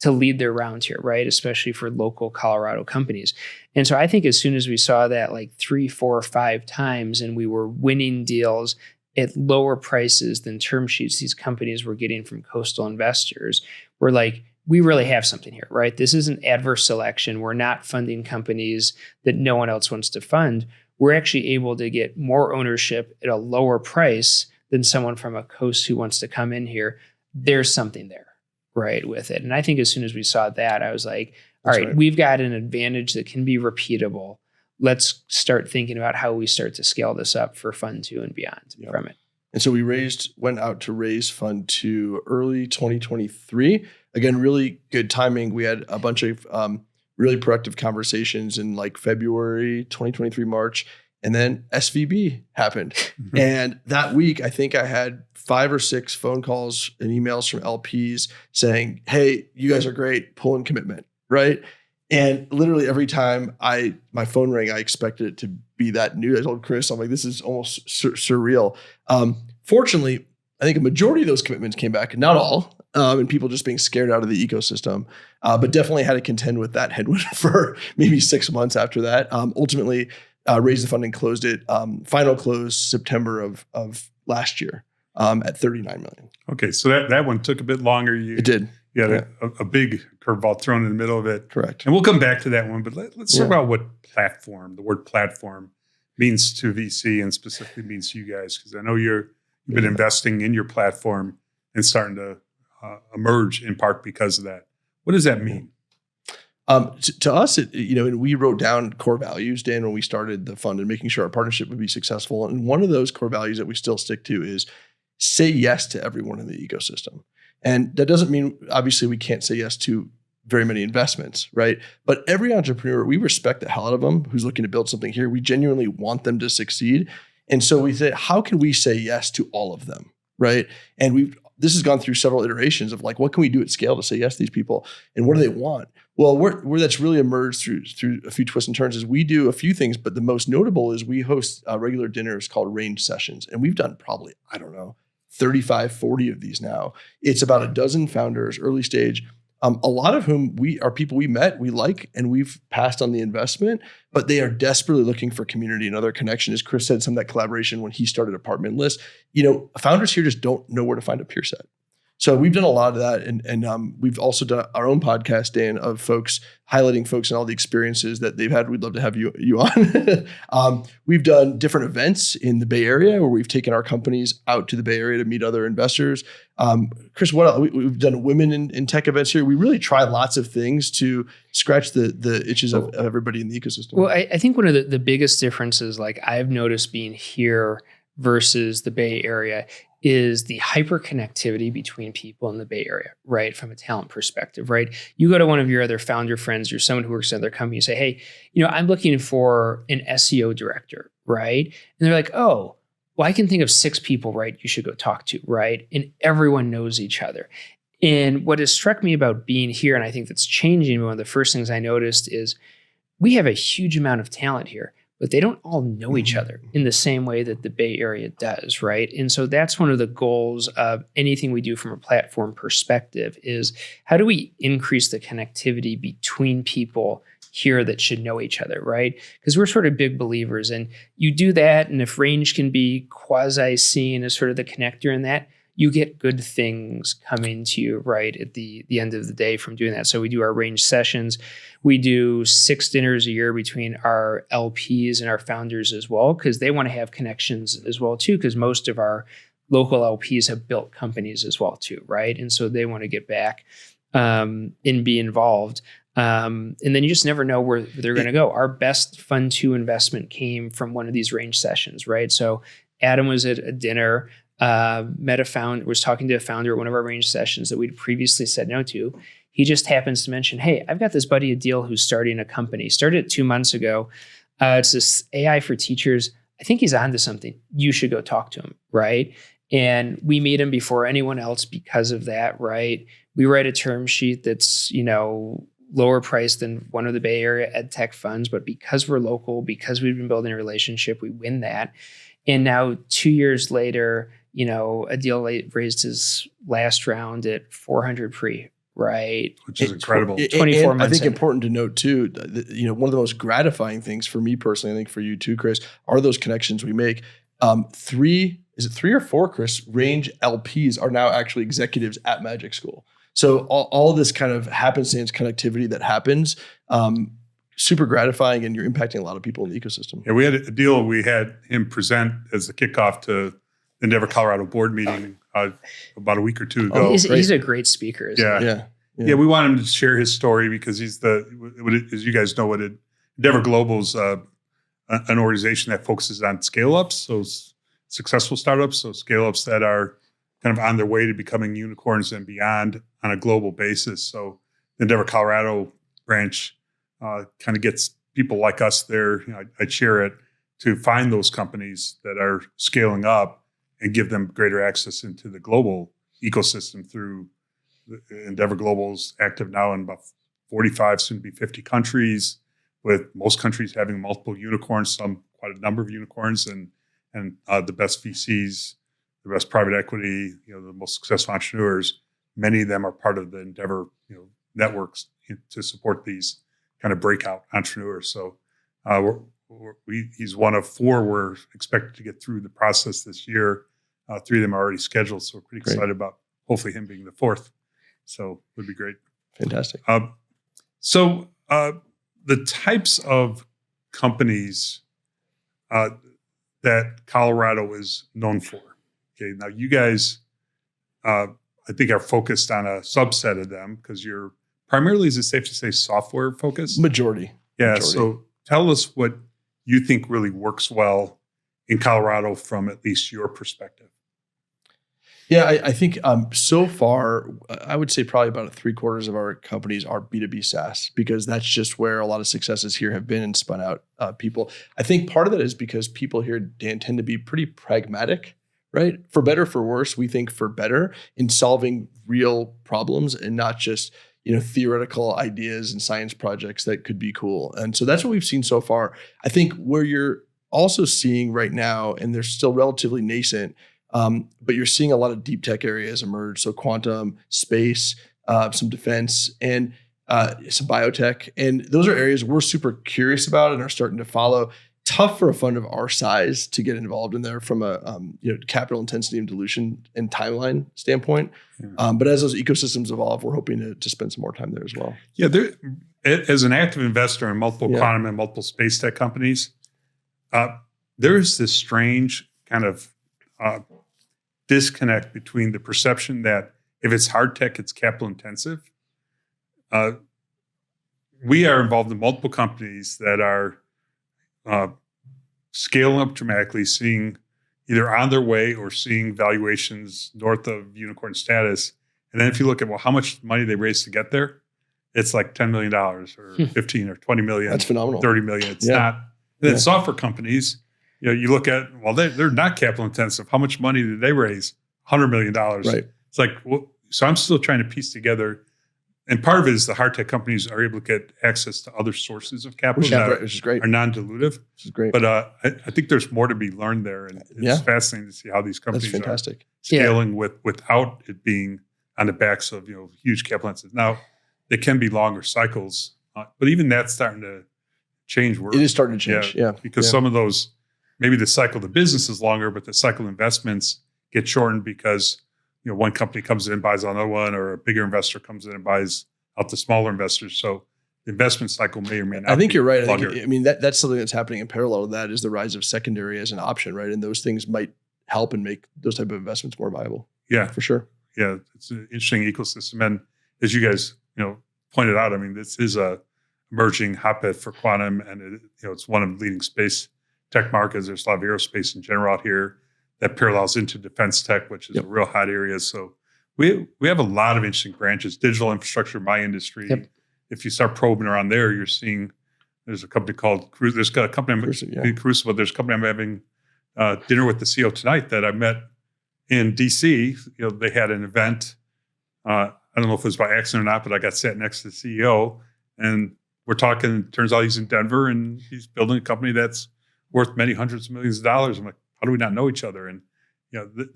to lead their rounds here, right, especially for local Colorado companies. And so I think as soon as we saw that like 3, 4, 5 times and we were winning deals at lower prices than term sheets these companies were getting from coastal investors, we're like, we really have something here, right? This isn't adverse selection. We're not funding companies that no one else wants to fund. We're actually able to get more ownership at a lower price than someone from a coast who wants to come in here. There's something there, right, with it. And I think as soon as we saw that, I was like, all right, we've got an advantage that can be repeatable. Let's start thinking about how we start to scale this up for Fund 2 and beyond from it. And so we went out to raise Fund 2 early 2023. Again, really good timing. We had a bunch of really productive conversations in like February 2023, March, and then SVB happened. And that week, I think I had 5 or 6 phone calls and emails from LPs saying, hey, you guys are great, pull in commitment, right? And literally every time my phone rang, I expected it to be that news. I told Chris, I'm like, this is almost surreal. Fortunately, I think a majority of those commitments came back, not all, and people just being scared out of the ecosystem, but definitely had to contend with that headwind for maybe 6 months after that. Ultimately, raised the funding, closed it, final close September of last year at $39 million. Okay, so that one took a bit longer. It did. You had a big curveball thrown in the middle of it. Correct. And we'll come back to that one, but let's talk about what the word platform means to VC and specifically means to you guys, because I know you've been investing in your platform and starting to emerge in part because of that. What does that mean? To us, and we wrote down core values, Dan, when we started the fund and making sure our partnership would be successful. And one of those core values that we still stick to is say yes to everyone in the ecosystem. And that doesn't mean, obviously, we can't say yes to very many investments, right? But every entrepreneur, we respect the hell out of them who's looking to build something here. We genuinely want them to succeed. And so we say, how can we say yes to all of them, right? And this has gone through several iterations of like, what can we do at scale to say yes to these people? And what do they want? Well, where that's really emerged through a few twists and turns is we do a few things, but the most notable is we host regular dinners called range sessions. And we've done probably, 35, 40 of these now. It's about a dozen founders, early stage, a lot of whom are people we met, we like, and we've passed on the investment, but they are desperately looking for community and other connection. As Chris said, some of that collaboration when he started ApartmentList, founders here just don't know where to find a peer set. So we've done a lot of that. And we've also done our own podcast, Dan, of folks highlighting folks and all the experiences that they've had. We'd love to have you on. We've done different events in the Bay Area where we've taken our companies out to the Bay Area to meet other investors. Chris, what else? We've done women in tech events here. We really try lots of things to scratch the itches of everybody in the ecosystem. Well, I think one of the biggest differences, like I've noticed being here versus the Bay Area, is the hyperconnectivity between people in the Bay Area, right? From a talent perspective, right? You go to one of your other founder friends or someone who works at their company and say, hey, I'm looking for an SEO director, right? And they're like, oh, well, I can think of 6 people, right? You should go talk to, right? And everyone knows each other. And what has struck me about being here, and I think that's changing, one of the first things I noticed is we have a huge amount of talent here, but they don't all know each other in the same way that the Bay Area does, right? And so that's one of the goals of anything we do from a platform perspective is how do we increase the connectivity between people here that should know each other, right? Because we're sort of big believers, and you do that, and if range can be quasi-seen as sort of the connector in that, you get good things coming to you, right, at the end of the day from doing that. So we do our range sessions. We do 6 dinners a year between our LPs and our founders as well, because they want to have connections as well too, because most of our local LPs have built companies as well too, right? And so they want to get back and be involved. And then you just never know where they're going to go. Our best Fund 2 investment came from one of these range sessions, right? So Adam was at a dinner, was talking to a founder at one of our range sessions that we'd previously said no to. He just happens to mention, hey, I've got this buddy Adil who's starting a company. Started it 2 months ago. It's this AI for teachers. I think he's onto something. You should go talk to him, right? And we meet him before anyone else because of that, right? we write a term sheet that's, lower price than one of the Bay Area ed tech funds, but because we're local, because we've been building a relationship, we win that. And now 2 years later, a deal raised his last round at 400 pre, right? Which is incredible. 24 months. I think important to note too, one of the most gratifying things for me personally, I think for you too, Chris, are those connections we make. 3 or 4, Chris, Range LPs are now actually executives at Magic School. So all this kind of happenstance connectivity that happens, super gratifying, and you're impacting a lot of people in the ecosystem. Yeah, we had a deal. We had him present as the kickoff to the Endeavor Colorado board meeting about a week or two ago. He's a great speaker. Yeah. We want him to share his story because he's as you guys know, Endeavor Global's an organization that focuses on scale-ups, so successful startups, so scale-ups that are kind of on their way to becoming unicorns and beyond on a global basis. So the Endeavor Colorado branch kind of gets people like us there. I chair it to find those companies that are scaling up and give them greater access into the global ecosystem through Endeavor Global's active now in about 45, soon to be 50 countries, with most countries having multiple unicorns, some quite a number of unicorns, and the best VCs, the best private equity, the most successful entrepreneurs. Many of them are part of the Endeavor networks to support these kind of breakout entrepreneurs. So he's one of 4 we're expected to get through the process this year. 3 of them are already scheduled, so we're pretty excited about hopefully him being the 4th. So it would be great. Fantastic. So the types of companies that Colorado is known for. Okay, now you guys, I think, are focused on a subset of them because you're primarily, is it safe to say, software focused? Majority. So tell us what you think really works well in Colorado from at least your perspective. Yeah, I think so far, I would say probably about 3/4 of our companies are B2B SaaS, because that's just where a lot of successes here have been and spun out people. I think part of that is because people here, Dan, tend to be pretty pragmatic, right? For better, for worse, we think for better in solving real problems and not just theoretical ideas and science projects that could be cool. And so that's what we've seen so far. I think where you're also seeing right now, and they're still relatively nascent, but you're seeing a lot of deep tech areas emerge. So quantum, space, some defense, and some biotech. And those are areas we're super curious about and are starting to follow. Tough for a fund of our size to get involved in there from a capital intensity and dilution and timeline standpoint. Yeah. But as those ecosystems evolve, we're hoping to spend some more time there as well. Yeah, as an active investor in multiple quantum and multiple space tech companies, there is this strange kind of disconnect between the perception that if it's hard tech, it's capital intensive. We are involved in multiple companies that are scaling up dramatically, seeing either on their way or seeing valuations north of unicorn status. And then if you look at how much money they raised to get there, it's like $10 million or 15 or 20 million. That's phenomenal. 30 million. It's not. And then software companies, you look at, they're not capital intensive. How much money did they raise? $100 million. Right. It's like, so I'm still trying to piece together. And part of it is the hard tech companies are able to get access to other sources of capital which is great. Are non-dilutive. Which is great. But I think there's more to be learned there. And it's fascinating to see how these companies are scaling without it being on the backs of huge capital intensive. Now, they can be longer cycles, but even that's starting to change. It is starting to change, because some of those, maybe the cycle of the business is longer, but the cycle of investments get shortened because one company comes in and buys another one, or a bigger investor comes in and buys out the smaller investors. So the investment cycle may or may not. I think you're right. That's something that's happening in parallel to that is the rise of secondary as an option, right? And those things might help and make those type of investments more viable. Yeah, for sure. Yeah, it's an interesting ecosystem, and as you guys pointed out, this is a emerging hotbed for quantum, and it's one of the leading space tech markets. There's a lot of aerospace in general out here that parallels into defense tech, which is a real hot area. So we have a lot of interesting branches. Digital infrastructure, my industry. Yep. If you start probing around there, you're seeing there's a company called Crucible. There's a company Crucible. There's a company I'm having dinner with the CEO tonight that I met in DC. They had an event. I I don't know if it was by accident or not, but I got sat next to the CEO, and we're talking. Turns out he's in Denver, and he's building a company that's worth many hundreds of millions of dollars. I'm like, how do we not know each other? And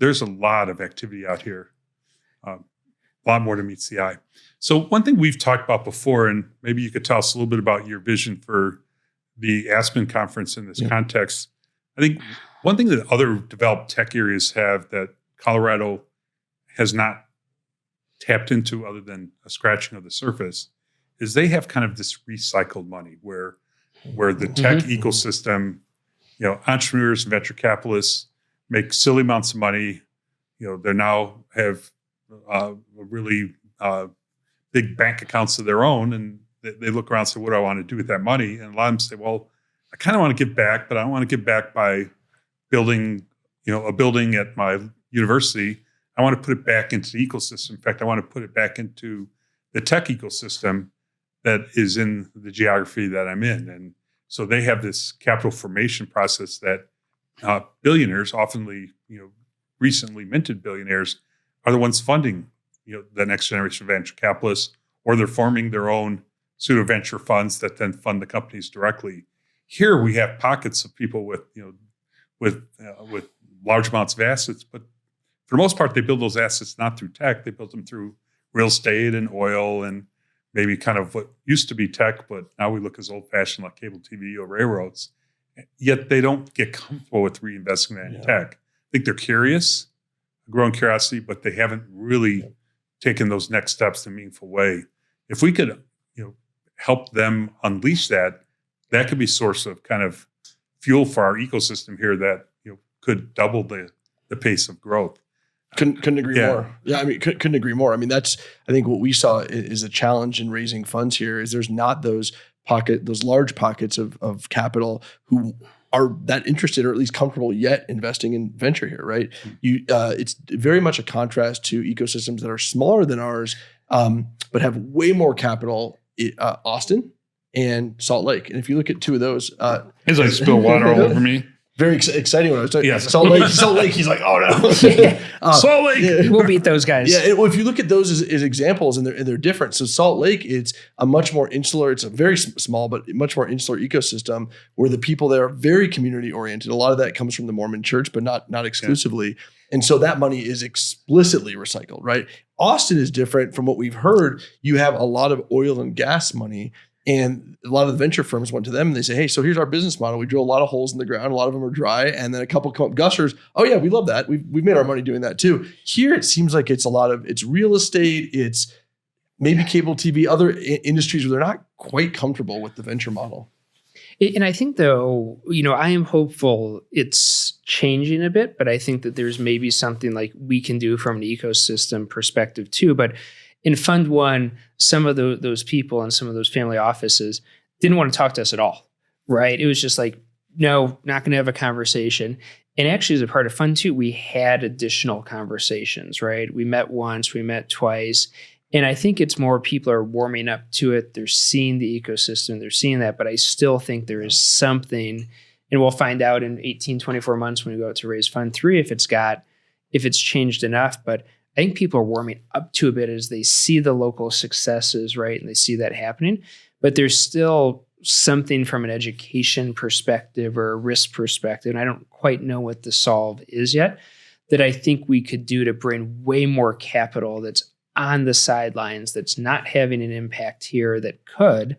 there's a lot of activity out here, a lot more to meets the eye. So one thing we've talked about before, and maybe you could tell us a little bit about your vision for the Aspen conference in this context. I think one thing that other developed tech areas have that Colorado has not tapped into, other than a scratching of the surface, is they have kind of this recycled money where the tech ecosystem, entrepreneurs and venture capitalists make silly amounts of money. They now have really big bank accounts of their own, and they look around and say, what do I want to do with that money? And a lot of them say, well, I kind of want to give back, but I don't want to give back by building, a building at my university. I want to put it back into the ecosystem. In fact, I want to put it back into the tech ecosystem that is in the geography that I'm in. And so they have this capital formation process that billionaires, often recently minted billionaires, are the ones funding the next generation of venture capitalists, or they're forming their own pseudo venture funds that then fund the companies directly. Here we have pockets of people with large amounts of assets, but for the most part, they build those assets not through tech. They build them through real estate and oil and maybe kind of what used to be tech, but now we look as old-fashioned like cable TV or railroads. Yet they don't get comfortable with reinvesting that in tech. I think they're curious, growing curiosity, but they haven't really taken those next steps in a meaningful way. If we could, help them unleash that could be a source of kind of fuel for our ecosystem here that could double the pace of growth. Couldn't agree more. Yeah, I mean, couldn't agree more. I mean, that's, I think what we saw is a challenge in raising funds here is there's not those large pockets of capital who are that interested or at least comfortable yet investing in venture here, right? It's very much a contrast to ecosystems that are smaller than ours, but have way more capital, Austin and Salt Lake. And if you look at two of those, it's like spill water all over me. Very exciting when I was talking. Yes. Salt Lake. He's like, oh no, Salt Lake. Yeah. We'll beat those guys. Yeah. Well, if you look at those as examples, and they're different. So Salt Lake, it's a much more insular. It's a very small, but much more insular ecosystem where the people there are very community oriented. A lot of that comes from the Mormon Church, but not exclusively. Yeah. And so that money is explicitly recycled, right? Austin is different from what we've heard. You have a lot of oil and gas money. And a lot of the venture firms went to them and they say, hey, so here's our business model. We drill a lot of holes in the ground. A lot of them are dry. And then a couple come up gushers. Oh yeah, we love that. We've made our money doing that too. Here, it seems like it's it's real estate. It's maybe cable TV, other industries where they're not quite comfortable with the venture model. And I think though, I am hopeful it's changing a bit, but I think that there's maybe something like we can do from an ecosystem perspective too. But in Fund One, some of those people and some of those family offices didn't want to talk to us at all, right? It was just like, no, not going to have a conversation. And actually, as a part of Fund Two, we had additional conversations, right? We met once, we met twice. And I think it's more people are warming up to it. They're seeing the ecosystem, they're seeing that. But I still think there is something, and we'll find out in 18, 24 months when we go out to raise Fund Three if it's changed enough. But I think people are warming up to a bit as they see the local successes, right? And they see that happening. But there's still something from an education perspective or a risk perspective, and I don't quite know what the solve is yet, that I think we could do to bring way more capital that's on the sidelines, that's not having an impact here that could,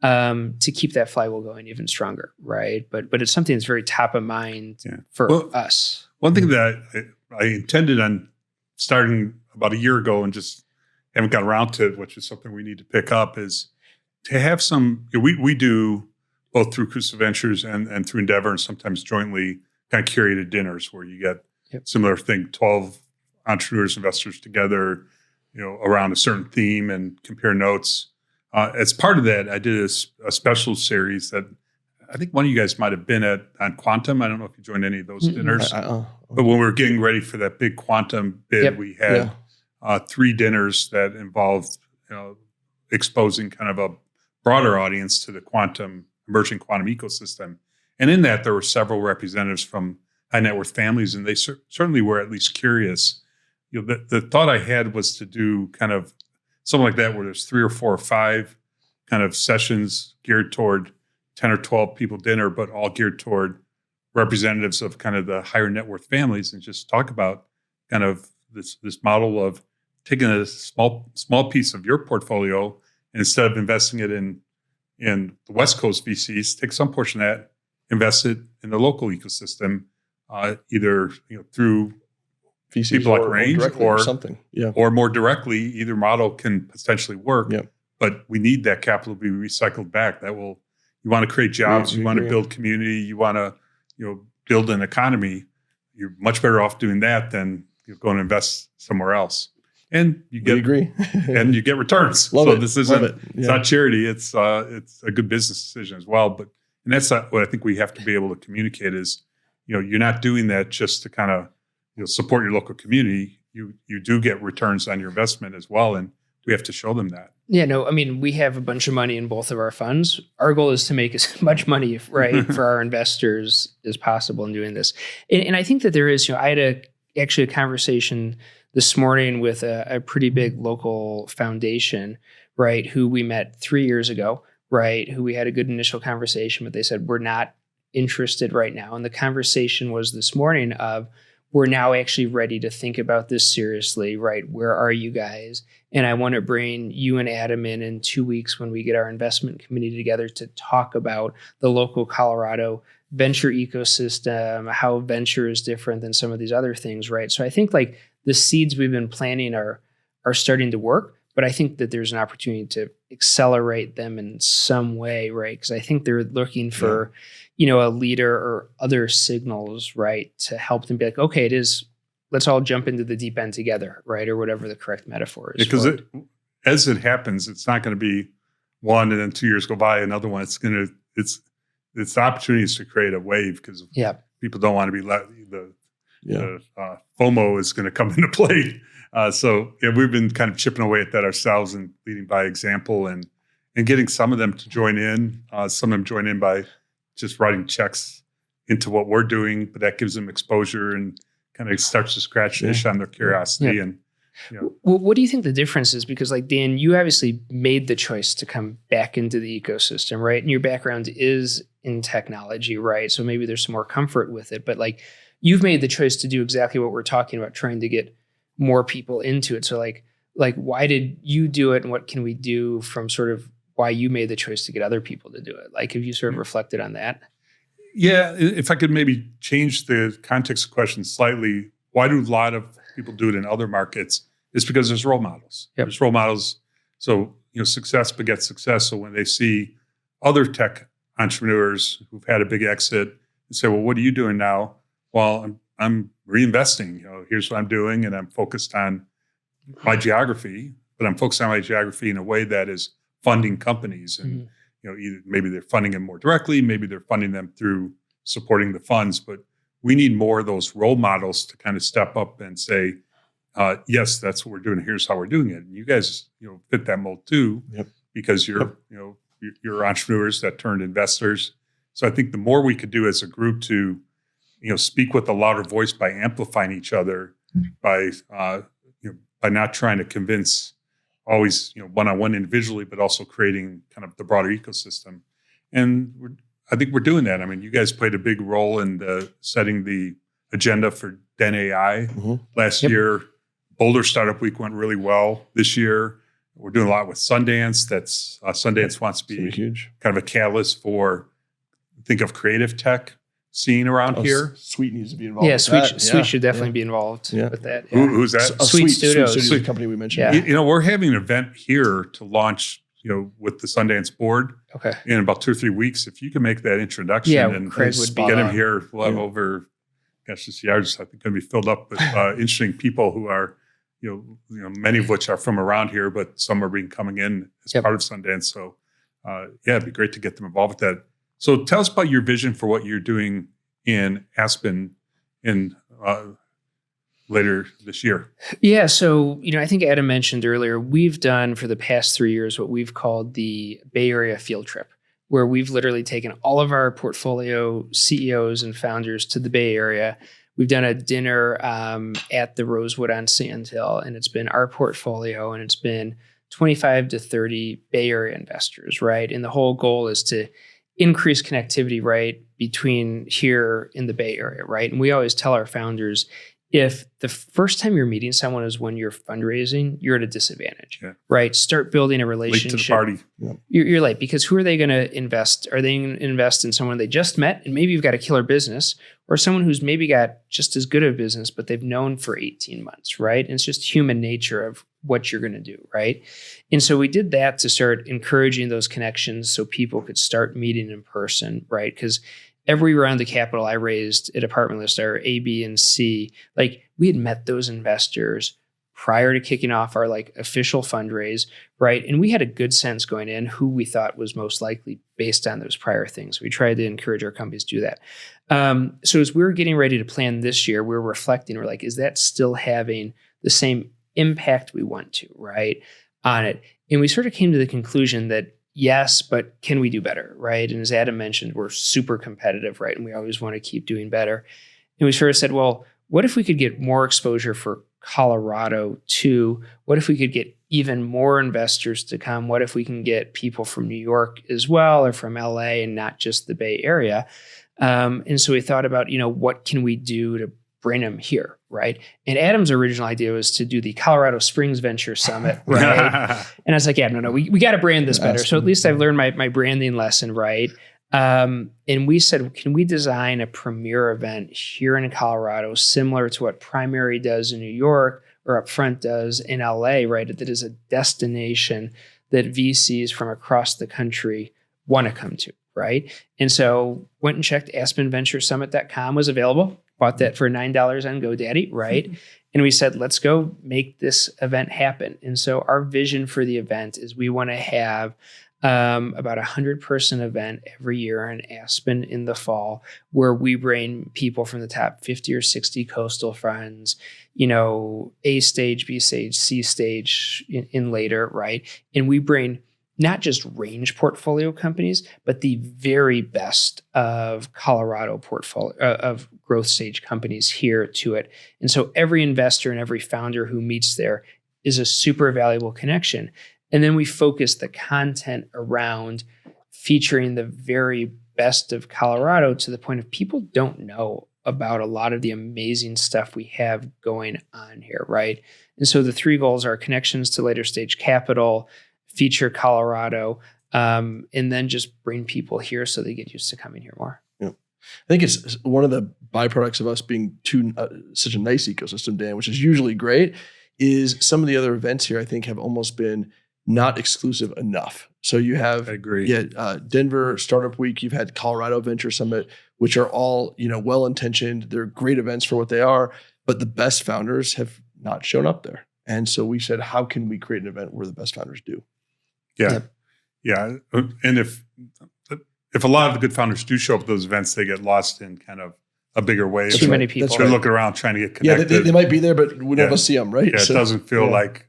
to keep that flywheel going even stronger, right? But it's something that's very top of mind for us. One thing that I intended on starting about a year ago and just haven't got around to it, which is something we need to pick up, is to have some, we do both through Crucial Ventures and through Endeavor and sometimes jointly kind of curated dinners where you get similar thing, 12 entrepreneurs, investors together, around a certain theme and compare notes. As part of that, I did a special series that I think one of you guys might have been on Quantum. I don't know if you joined any of those dinners. But when we were getting ready for that big Quantum bid, we had 3 dinners that involved exposing kind of a broader audience to the emerging quantum ecosystem. And in that, there were several representatives from high net worth families, and they certainly were at least curious. The thought I had was to do kind of something like that, where there's 3 or 4 or 5 kind of sessions geared toward 10 or 12 people dinner, but all geared toward representatives of kind of the higher net worth families, and just talk about kind of this model of taking a small piece of your portfolio, and instead of investing it in the West Coast VCs, take some portion of that, invest it in the local ecosystem, either through VCs people like Range or something, or more directly. Either model can potentially work, but we need that capital to be recycled back. You want to create jobs, you want to build community, you want to build an economy. You're much better off doing that than going to invest somewhere else. And you get and you get returns. This isn't it's not charity. It's a good business decision as well. And that's not what I think we have to be able to communicate is, you're not doing that just to kind of support your local community. You do get returns on your investment as well, and we have to show them that. Yeah, no, I mean, we have a bunch of money in both of our funds. Our goal is to make as much money, right, for our investors as possible in doing this. And I think that there is, I had actually a conversation this morning with a pretty big local foundation, right, who we met 3 years ago, right, who we had a good initial conversation, but they said, we're not interested right now. And the conversation was this morning of, we're now actually ready to think about this seriously, right? Where are you guys? And I want to bring you and Adam in 2 weeks when we get our investment committee together to talk about the local Colorado venture ecosystem, how venture is different than some of these other things, right? So I think like the seeds we've been planting are starting to work, but I think that there's an opportunity to accelerate them in some way, right? Because I think they're looking for, a leader or other signals, right, to help them be like, okay, let's all jump into the deep end together, right? Or whatever the correct metaphor is. Because as it happens, it's not going to be one and then 2 years go by, another one. It's the opportunities to create a wave, because people don't want to be the FOMO is going to come into play. So we've been kind of chipping away at that ourselves and leading by example and getting some of them to join in. Some of them join in by just writing checks into what we're doing, but that gives them exposure and kind of starts to scratch the itch on their curiosity. And well, what do you think the difference is? Because like Dan, you obviously made the choice to come back into the ecosystem, right? And your background is in technology, right? So maybe there's some more comfort with it, but like you've made the choice to do exactly what we're talking about, trying to get more people into it. So like why did you do it, and what can we do from sort of why you made the choice to get other people to do it? Like, have you sort of reflected on that? Yeah, if I could maybe change the context of the question slightly, why do a lot of people do it in other markets? It's because there's role models. There's role models. So, success begets success. So when they see other tech entrepreneurs who've had a big exit and say, well, what are you doing now? Well, I'm reinvesting. Here's what I'm doing, and I'm focused on my geography, but I'm focused on my geography in a way that is funding companies. And, either maybe they're funding them more directly, maybe they're funding them through supporting the funds, but we need more of those role models to kind of step up and say, yes, that's what we're doing. Here's how we're doing it. And you guys, fit that mold too, because you're entrepreneurs that turned investors. So I think the more we could do as a group to, speak with a louder voice by amplifying each other, by not trying to convince always, one-on-one individually, but also creating kind of the broader ecosystem. And I think we're doing that. I mean, you guys played a big role in setting the agenda for Den AI last year. Boulder Startup Week went really well this year. We're doing a lot with Sundance. Sundance wants to be huge, kind of a catalyst for, think of creative tech scene around here. Sweet needs to be involved. Yeah, Sweet should definitely be involved with that. Yeah. Who's that? Sweet Studios. Sweet company we mentioned. Yeah. We're having an event here to launch, with the Sundance board. Okay. In about 2 or 3 weeks, if you can make that introduction and Craig would get him here, we'll have over, this yard's I think going to be filled up with interesting people who are, many of which are from around here, but some are coming in as part of Sundance. So, it'd be great to get them involved with that. So tell us about your vision for what you're doing in Aspen in later this year. Yeah. So, I think Adam mentioned earlier, we've done for the past 3 years what we've called the Bay Area field trip, where we've literally taken all of our portfolio CEOs and founders to the Bay Area. We've done a dinner at the Rosewood on Sand Hill, and it's been our portfolio, and it's been 25 to 30 Bay Area investors, right? And the whole goal is to increase connectivity, right, between here in the Bay Area, right? And we always tell our founders, if the first time you're meeting someone is when you're fundraising, you're at a disadvantage, right? Start building a relationship. Late to the party. You're late, because who are they going to invest? Are they going to invest in someone they just met and maybe you've got a killer business, or someone who's maybe got just as good of a business, but they've known for 18 months, right? And it's just human nature of what you're going to do, right? And so we did that to start encouraging those connections so people could start meeting in person, right? Because every round of capital I raised at ApartmentList, our A, B, and C, like we had met those investors prior to kicking off our like official fundraise, right? And we had a good sense going in who we thought was most likely based on those prior things. We tried to encourage our companies to do that. So as we were getting ready to plan this year, we were reflecting, we're like, is that still having the same impact we want to, right, on it? And we sort of came to the conclusion that yes, but can we do better, right? And as Adam mentioned, we're super competitive, right? And we always want to keep doing better. And we sort of said, well, what if we could get more exposure for Colorado too? What if we could get even more investors to come? What if we can get people from New York as well, or from LA, and not just the Bay Area? And so we thought about, what can we do to bring them here, right? And Adam's original idea was to do the Colorado Springs Venture Summit, right? And I was like, yeah, no, we got to brand this better. So at least I've learned my branding lesson, right? And we said, can we design a premier event here in Colorado similar to what Primary does in New York or Upfront does in LA, right? That is a destination that VCs from across the country want to come to, right? And so went and checked aspenventuresummit.com was available. Bought that for $9 on GoDaddy, right? And we said, let's go make this event happen. And so our vision for the event is we want to have about 100-person event every year in Aspen in the fall, where we bring people from the top 50 or 60 coastal funds, A stage, B stage, C stage in later, right? And we bring not just range portfolio companies, but the very best of Colorado portfolio of growth stage companies here to it. And so every investor and every founder who meets there is a super valuable connection. And then we focus the content around featuring the very best of Colorado to the point of people don't know about a lot of the amazing stuff we have going on here, right? And so the three goals are connections to later stage capital, feature Colorado, and then just bring people here so they get used to coming here more. Yeah. I think it's one of the byproducts of us being such a nice ecosystem, Dan, which is usually great, is some of the other events here I think have almost been not exclusive enough. So you have, I agree. Denver Startup Week, you've had Colorado Venture Summit, which are all, well-intentioned. They're great events for what they are, but the best founders have not shown up there. And so we said, how can we create an event where the best founders do? Yeah. Yep. Yeah. And if a lot of the good founders do show up at those events, they get lost in kind of a bigger wave. Too many people. They're looking around trying to get connected. Yeah, they might be there, but we never see them, right? Yeah, it doesn't feel like,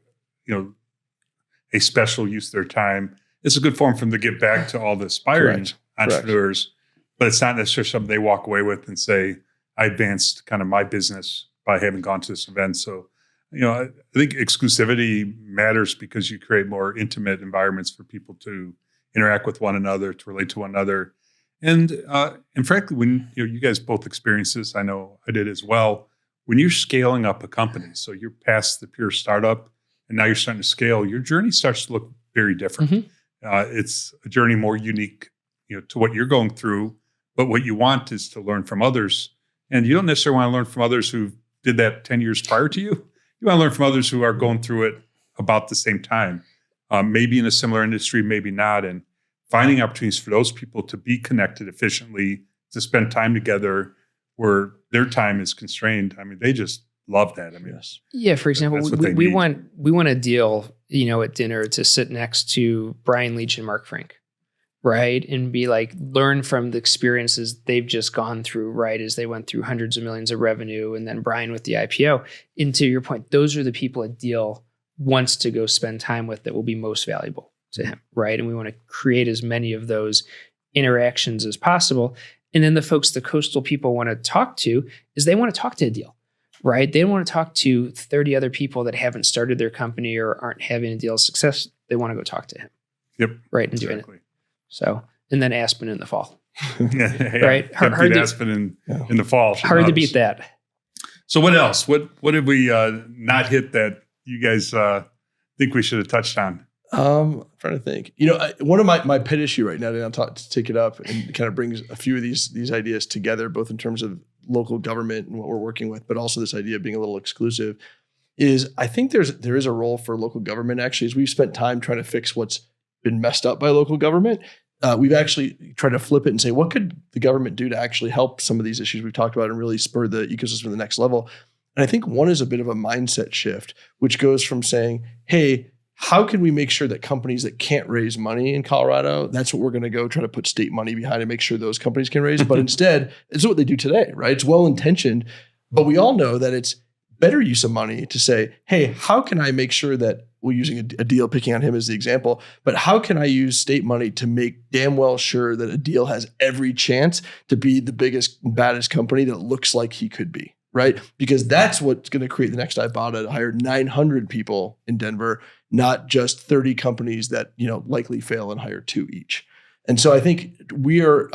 a special use of their time. It's a good forum for them to give back to all the aspiring entrepreneurs, but it's not necessarily something they walk away with and say, I advanced kind of my business by having gone to this event. So, I think exclusivity matters because you create more intimate environments for people to interact with one another, to relate to one another. And frankly, when you guys both experienced this, I know I did as well, when you're scaling up a company, so you're past the pure startup and now you're starting to scale, your journey starts to look very different. Mm-hmm. It's a journey more unique, to what you're going through, but what you want is to learn from others. And you don't necessarily want to learn from others who did that 10 years prior to you. You want to learn from others who are going through it about the same time, maybe in a similar industry, maybe not. And finding opportunities for those people to be connected efficiently, to spend time together where their time is constrained. I mean, they just love that. I mean, yes. Yeah. For example, we want a deal, at dinner to sit next to Brian Leach and Mark Frank, right? And be like, learn from the experiences they've just gone through, right? As they went through hundreds of millions of revenue, and then Brian with the IPO. And to your point, those are the people a deal wants to go spend time with that will be most valuable to him, right? And we want to create as many of those interactions as possible. And then the folks the coastal people want to talk to is they want to talk to a deal, right? They don't want to talk to 30 other people that haven't started their company or aren't having a deal of success. They want to go talk to him. Yep. Right. And doing it. So, and then Aspen in the fall. Yeah, right. Hard to Aspen in the fall. Hard to beat that. So what else? What did we not hit that you guys think we should have touched on? I'm trying to think. One of my pet issue right now, and I'll take it up, and kind of brings a few of these ideas together, both in terms of local government and what we're working with, but also this idea of being a little exclusive, is I think there is a role for local government. Actually, as we've spent time trying to fix what's been messed up by local government, we've actually tried to flip it and say, what could the government do to actually help some of these issues we've talked about and really spur the ecosystem to the next level? And I think one is a bit of a mindset shift, which goes from saying, hey, how can we make sure that companies that can't raise money in Colorado, that's what we're going to go try to put state money behind and make sure those companies can raise. But instead, it's what they do today, right? It's well-intentioned, but we all know that it's better use of money to say, hey, how can I make sure that we're using a deal, picking on him as the example, but how can I use state money to make damn well sure that a deal has every chance to be the biggest, baddest company that looks like he could be, right? Because that's what's going to create the next Ibotta to hire 900 people in Denver, not just 30 companies that, likely fail and hire 2 each. And so I think we are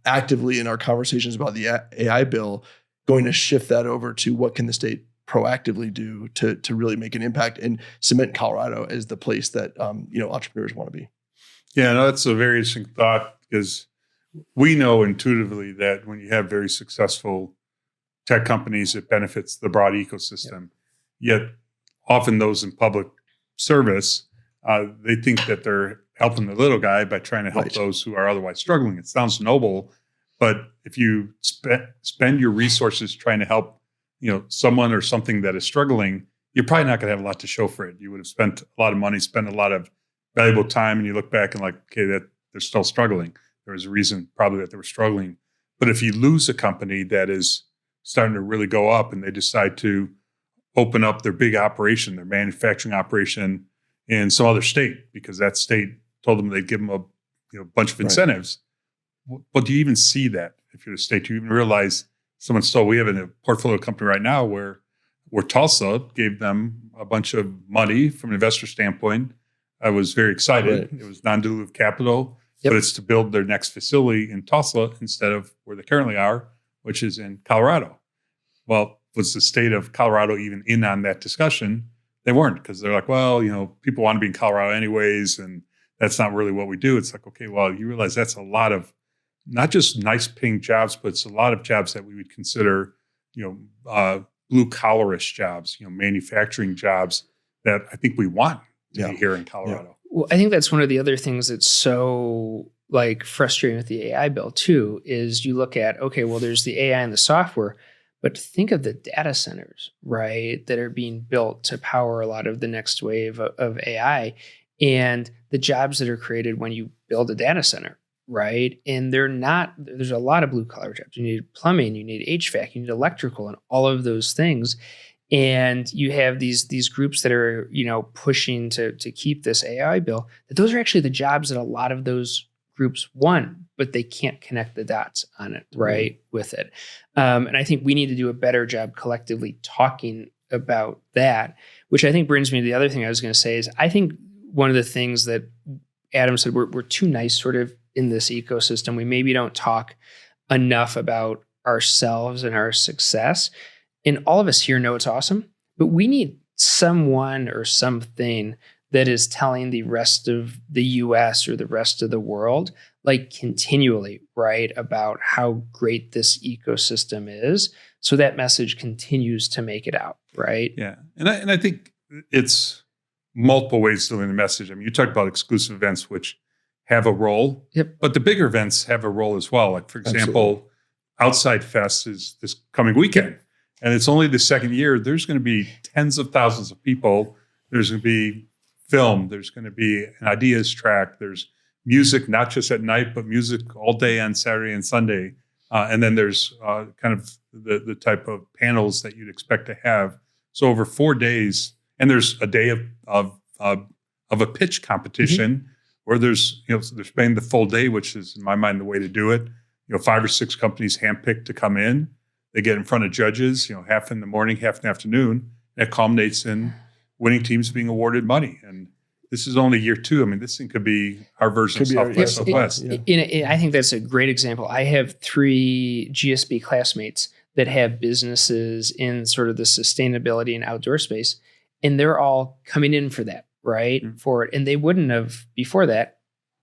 actively in our conversations about the AI bill going to shift that over to what can the state proactively do to really make an impact and cement Colorado as the place that entrepreneurs want to be. Yeah, no, that's a very interesting thought, because we know intuitively that when you have very successful tech companies, it benefits the broad ecosystem. Yet often those in public service, they think that they're helping the little guy by trying to help those who are otherwise struggling. It sounds noble, but if you spend your resources trying to help someone or something that is struggling, you're probably not going to have a lot to show for it. You would have spent a lot of money, spent a lot of valuable time, and you look back and okay, that they're still struggling. There was a reason probably that they were struggling. But if you lose a company that is starting to really go up and they decide to open up their big operation, their manufacturing operation in some other state, because that state told them they'd give them a bunch of incentives. Well, do you even see that if you're the state? Do you even realize we have a portfolio company right now where Tulsa gave them a bunch of money from an investor standpoint. I was very excited. Right. It was non-dilutive capital, but it's to build their next facility in Tulsa instead of where they currently are, which is in Colorado. Well, was the state of Colorado even in on that discussion? They weren't, because they're like, well, people want to be in Colorado anyways, and that's not really what we do. It's like, okay, well, you realize that's a lot of not just nice paying jobs, but it's a lot of jobs that we would consider, blue collarish jobs, manufacturing jobs that I think we want to be here in Colorado. Yeah. Well, I think that's one of the other things that's so frustrating with the AI bill too, is you look at, okay, well, there's the AI and the software, but think of the data centers, right, that are being built to power a lot of the next wave of AI, and the jobs that are created when you build a data center. Right. And there's a lot of blue collar jobs. You need plumbing, you need HVAC, you need electrical, and all of those things. And you have these groups that are, pushing to keep this AI bill, that those are actually the jobs that a lot of those groups want, but they can't connect the dots on it, right, with it. And I think we need to do a better job collectively talking about that, which I think brings me to the other thing I was going to say is, I think one of the things that Adam said, we're too nice sort of in this ecosystem. We maybe don't talk enough about ourselves and our success. And all of us here know it's awesome, but we need someone or something that is telling the rest of the US or the rest of the world, continually, right, about how great this ecosystem is. So that message continues to make it out, right? Yeah. And I think it's multiple ways to deliver the message. I mean, you talked about exclusive events, which have a role, but the bigger events have a role as well. For example, Outside Fest is this coming weekend, and it's only the second year. There's going to be tens of thousands of people. There's going to be film. There's going to be an ideas track. There's music, not just at night, but music all day on Saturday and Sunday. And then there's kind of the type of panels that you'd expect to have. So over 4 days, and there's a day of a pitch competition. Where there's they're spending the full day, which is in my mind the way to do it. 5 or 6 companies handpicked to come in. They get in front of judges, half in the morning, half in the afternoon. That culminates in winning teams being awarded money. And this is only year 2. I mean, this thing could be our version of South by Southwest. I think that's a great example. I have 3 GSB classmates that have businesses in sort of the sustainability and outdoor space, and they're all coming in for that, right? Mm-hmm. For it. And they wouldn't have before that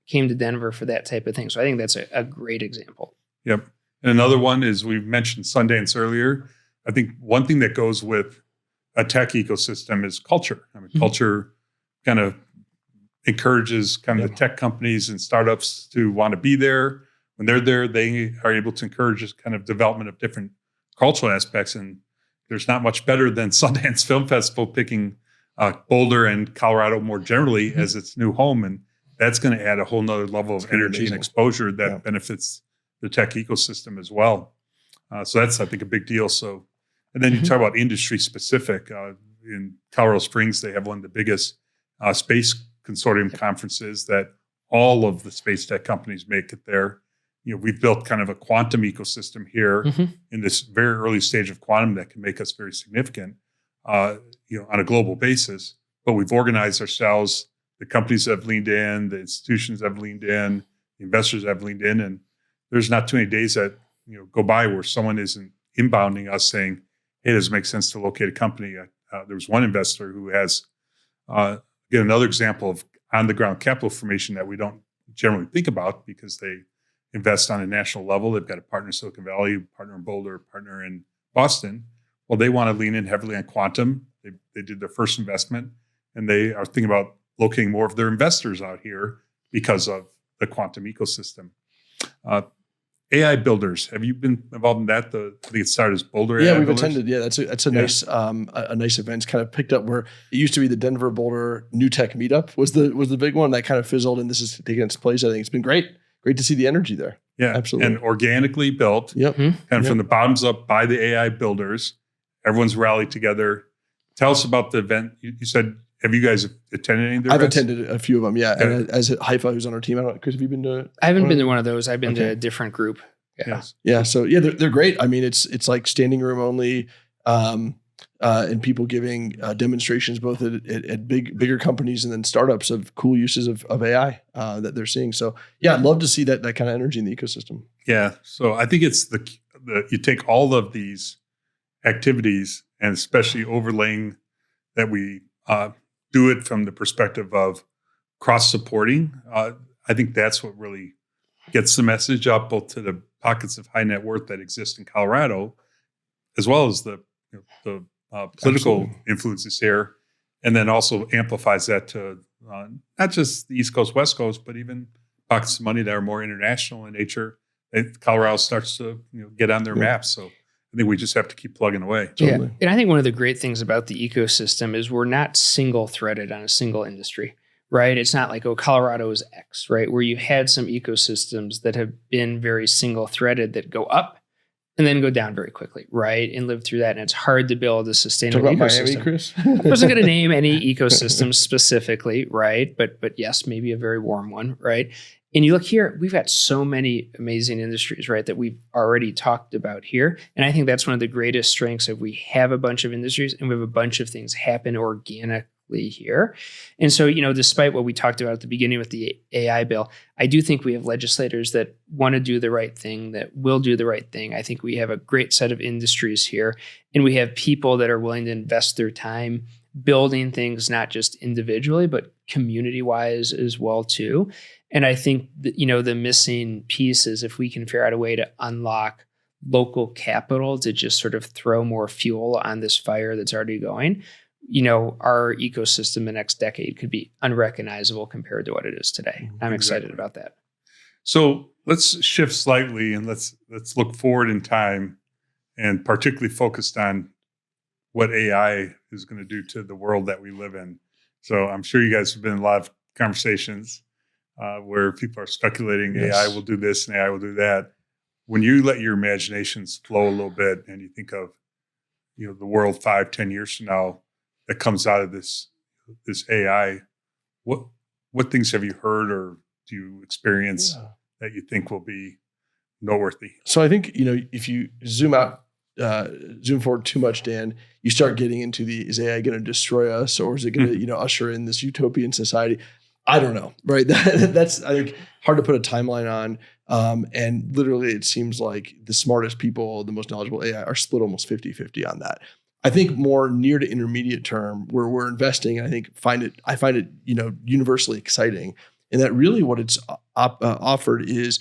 came to Denver for that type of thing. So I think that's a great example. Yep. And another one is, we mentioned Sundance earlier. I think one thing that goes with a tech ecosystem is culture. I mean, culture kind of encourages the tech companies and startups to want to be there. When they're there, they are able to encourage this kind of development of different cultural aspects. And there's not much better than Sundance Film Festival picking Boulder and Colorado more generally as its new home. And that's going to add a whole nother level of energy and exposure that benefits the tech ecosystem as well. So that's, I think, a big deal. So, and then you talk about industry specific. In Colorado Springs, they have one of the biggest space consortium conferences that all of the space tech companies make it there. We've built kind of a quantum ecosystem here in this very early stage of quantum that can make us very significant, on a global basis. But we've organized ourselves. The companies have leaned in, the institutions have leaned in, the investors have leaned in, and there's not too many days that go by where someone isn't inbounding us saying, "Hey, does it make sense to locate a company?" There was one investor who has, again, another example of on-the-ground capital formation that we don't generally think about because they invest on a national level. They've got a partner in Silicon Valley, partner in Boulder, partner in Boston. Well, they want to lean in heavily on quantum. They did their first investment, and they are thinking about locating more of their investors out here because of the quantum ecosystem. AI builders. Have you been involved in that? I think it started as Boulder. Yeah, AI we've builders. attended. Yeah, that's a nice event. It's kind of picked up where it used to be the Denver Boulder New Tech Meetup was the big one that kind of fizzled, and this is taking its place. I think it's been great to see the energy there. Yeah, absolutely. And organically built. Yep. Kind of from the bottoms up by the AI builders. Everyone's rallied together. Tell us about the event. You said, have you guys attended any of their events? I've attended a few of them, yeah. And as Haifa, who's on our team, I don't know, Chris, have you been to? I haven't been to one of those. I've been to a different group. Yeah. Yes. Yeah. So yeah, they're great. I mean, it's like standing room only, and people giving demonstrations both at bigger companies and then startups of cool uses of AI that they're seeing. So yeah, I'd love to see that kind of energy in the ecosystem. Yeah. So I think it's you take all of these activities and especially overlaying that we do it from the perspective of cross-supporting. I think that's what really gets the message up both to the pockets of high net worth that exist in Colorado, as well as the political influences here, and then also amplifies that to not just the East Coast, West Coast, but even pockets of money that are more international in nature. Colorado starts to get on their maps. So I think we just have to keep plugging away. Totally. Yeah. And I think one of the great things about the ecosystem is we're not single threaded on a single industry, right? It's not like, Colorado is X, right? Where you had some ecosystems that have been very single threaded that go up and then go down very quickly, right? And live through that. And it's hard to build a sustainable ecosystem. Miami, Chris? I wasn't going to name any ecosystem specifically, right? But yes, maybe a very warm one, right? And you look here, we've got so many amazing industries, right, that we've already talked about here. And I think that's one of the greatest strengths of we have a bunch of industries and we have a bunch of things happen organically here. And so, despite what we talked about at the beginning with the AI bill, I do think we have legislators that want to do the right thing, that will do the right thing. I think we have a great set of industries here, and we have people that are willing to invest their time building things, not just individually, but community-wise as well, too. And I think that, the missing piece is if we can figure out a way to unlock local capital to just sort of throw more fuel on this fire that's already going, our ecosystem the next decade could be unrecognizable compared to what it is today. I'm excited about that. So let's shift slightly and let's look forward in time, and particularly focused on what AI is going to do to the world that we live in. So I'm sure you guys have been in a lot of conversations where people are speculating AI will do this and AI will do that. When you let your imaginations flow a little bit and you think of, the world 5-10 years from now that comes out of this AI, what things have you heard or do you experience that you think will be noteworthy? So I think, if you zoom out zoom forward too much, Dan, you start getting into is AI going to destroy us, or is it going to usher in this utopian society? I don't know, right? That's, I think, hard to put a timeline on. And literally, it seems like the smartest people, the most knowledgeable AI, are split almost 50-50 on that. I think more near to intermediate term, where we're investing, I find it universally exciting, and that really what it's offered is,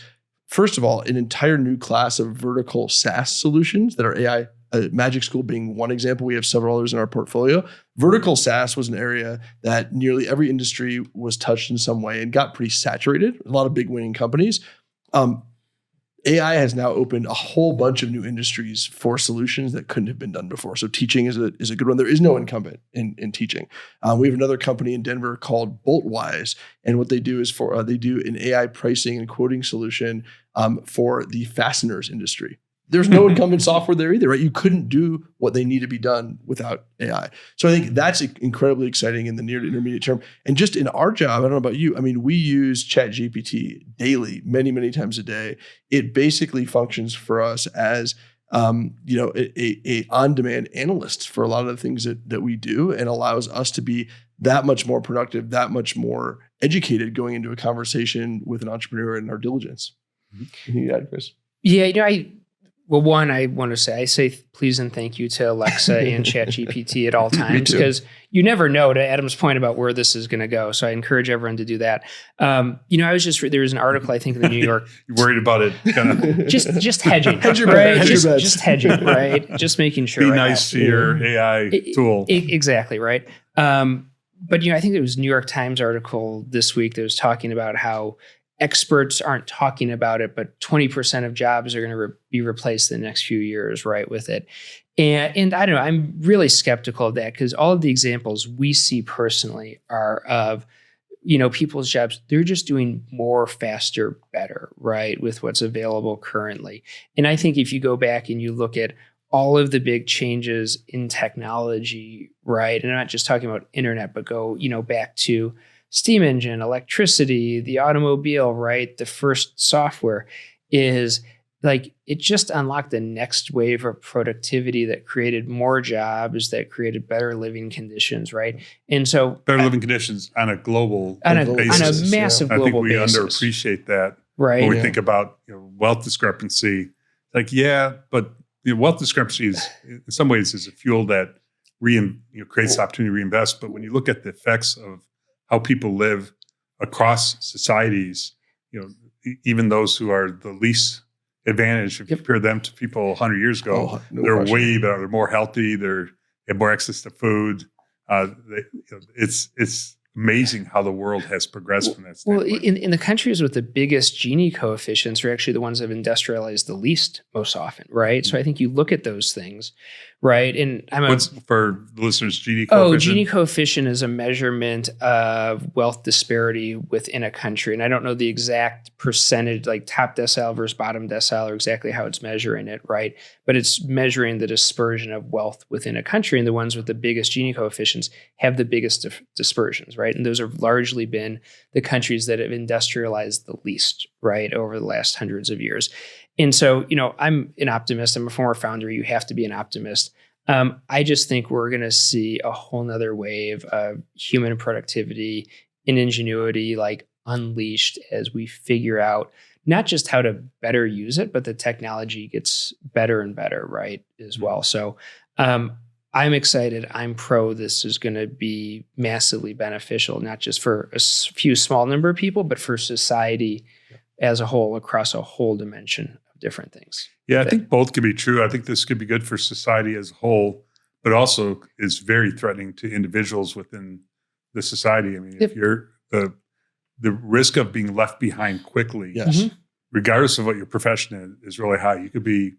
first of all, an entire new class of vertical SaaS solutions that are AI. Magic School being one example. We have several others in our portfolio. Vertical SaaS was an area that nearly every industry was touched in some way and got pretty saturated. A lot of big winning companies. AI has now opened a whole bunch of new industries for solutions that couldn't have been done before. So teaching is a good one. There is no incumbent in teaching. We have another company in Denver called Boltwise, and what they do is they do an AI pricing and quoting solution for the fasteners industry. There's no incumbent software there either, right? You couldn't do what they need to be done without AI. So I think that's incredibly exciting in the near to intermediate term. And just in our job, I don't know about you, I mean, we use ChatGPT daily, many, many times a day. It basically functions for us as a on-demand analyst for a lot of the things that we do, and allows us to be that much more productive, that much more educated going into a conversation with an entrepreneur in our diligence. Anything to add, Chris? Yeah, Well, one, I want to say, I say please and thank you to Alexa and ChatGPT at all times, because you never know, to Adam's point about where this is going to go. So I encourage everyone to do that. I was there was an article, I think, in the New York. You're worried about it? Just hedging, Hedge your right? bets. Just hedging, right? Just making sure. Be nice to your AI tool. Exactly, right? But I think it was a New York Times article this week that was talking about how experts aren't talking about it, but 20% of jobs are going to be replaced in the next few years, right, with it. And I don't know, I'm really skeptical of that, because all of the examples we see personally are of, people's jobs, they're just doing more, faster, better, right, with what's available currently. And I think if you go back and you look at all of the big changes in technology, right, and I'm not just talking about internet, but go, back to steam engine, electricity, the automobile, right? The first software is like, it just unlocked the next wave of productivity that created more jobs, that created better living conditions, right? And so better living conditions on a global basis. On a massive global basis. I think we underappreciate that, right? When we think about wealth discrepancy. Like, but wealth discrepancy is, in some ways, is a fuel that creates opportunity to reinvest. But when you look at the effects of how people live across societies, even those who are the least advantaged, if you compare them to people 100 years ago, they're way better, they're more healthy, they have more access to food. It's amazing how the world has progressed from that standpoint. Well, in the countries with the biggest Gini coefficients are actually the ones that have industrialized the least most often, right? So I think you look at those things, right? And what's for the listeners, Gini coefficient? Gini coefficient is a measurement of wealth disparity within a country. And I don't know the exact percentage, like top decile versus bottom decile, or exactly how it's measuring it, right? But it's measuring the dispersion of wealth within a country. And the ones with the biggest Gini coefficients have the biggest dispersions, right? And those have largely been the countries that have industrialized the least, right, over the last hundreds of years. And so, I'm an optimist. I'm a former founder. You have to be an optimist. I just think we're going to see a whole nother wave of human productivity and ingenuity, like, unleashed as we figure out not just how to better use it, but the technology gets better and better, right, as well. So I'm excited. I'm pro. This is going to be massively beneficial, not just for a few small number of people, but for society as a whole, across a whole dimension of different things. Yeah, I think both could be true. I think this could be good for society as a whole, but also is very threatening to individuals within the society. I mean, if you're the risk of being left behind quickly, regardless of what your profession is really high. You could be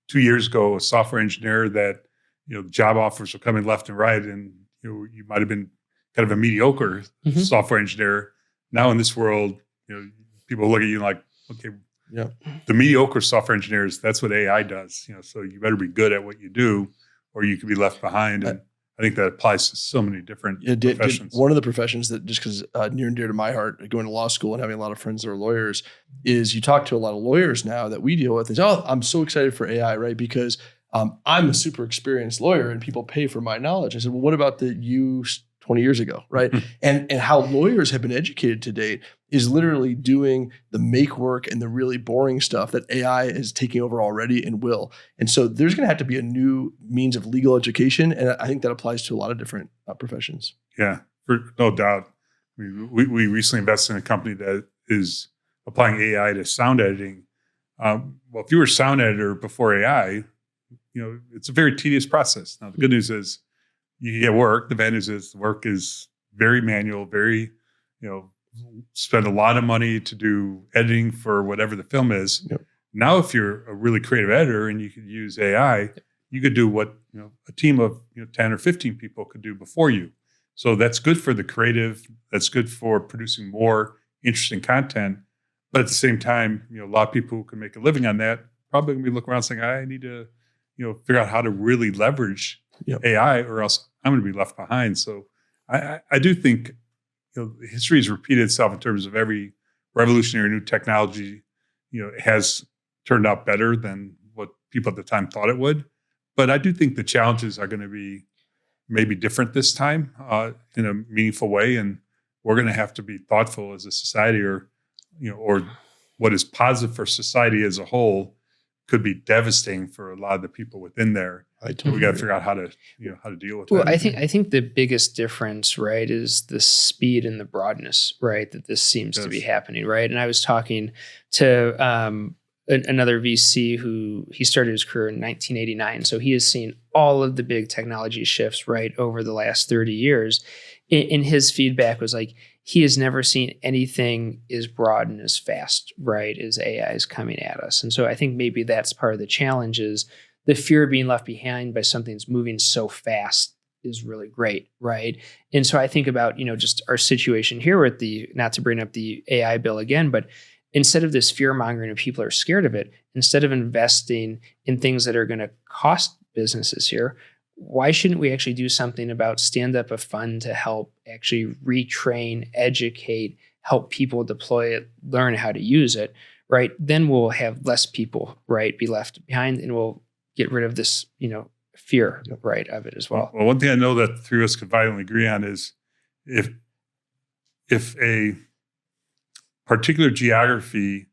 2 years ago a software engineer that job offers were coming left and right, and you might have been kind of a mediocre software engineer. Now in this world, people look at you like, okay, the mediocre software engineers, that's what AI does. So you better be good at what you do, or you could be left behind. And I think that applies to so many different professions. One of the professions that, just because near and dear to my heart, going to law school and having a lot of friends that are lawyers, is you talk to a lot of lawyers now that we deal with. Is, I'm so excited for AI, right? Because I'm a super experienced lawyer and people pay for my knowledge. I said, well, what about you 20 years ago, right? and how lawyers have been educated to date is literally doing the make work and the really boring stuff that AI is taking over already and will. And so there's going to have to be a new means of legal education. And I think that applies to a lot of different professions. Yeah, no doubt. We recently invested in a company that is applying AI to sound editing. Well, if you were a sound editor before AI, it's a very tedious process. Now, the good news is you get work. The bad news is the work is very manual, very, spend a lot of money to do editing for whatever the film is. Yep. Now, if you're a really creative editor and you could use AI, you could do what, a team of 10 or 15 people could do before you. So that's good for the creative. That's good for producing more interesting content. But at the same time, a lot of people who can make a living on that probably going to be looking around saying, I need to, figure out how to really leverage AI or else I'm going to be left behind. So I do think, history has repeated itself in terms of every revolutionary new technology, has turned out better than what people at the time thought it would. But I do think the challenges are going to be maybe different this time in a meaningful way. And we're going to have to be thoughtful as a society or what is positive for society as a whole could be devastating for a lot of the people within there. We got to figure out how to deal with that. Well, I think the biggest difference, right, is the speed and the broadness, right, that this seems to be happening, right? And I was talking to another VC who he started his career in 1989. So he has seen all of the big technology shifts, right, over the last 30 years. And his feedback was like, he has never seen anything as broad and as fast, right, as AI is coming at us. And so I think maybe that's part of the challenge is the fear of being left behind by something that's moving so fast is really great, right? And so I think about, just our situation here with not to bring up the AI bill again, but instead of this fear mongering and people are scared of it, instead of investing in things that are going to cost businesses here, why shouldn't we actually do something about stand up a fund to help actually retrain, educate, help people deploy it, learn how to use it, right? Then we'll have less people, right, be left behind, and we'll get rid of this, fear, right, of it as well. Well, one thing I know that the three of us could violently agree on is if a particular geography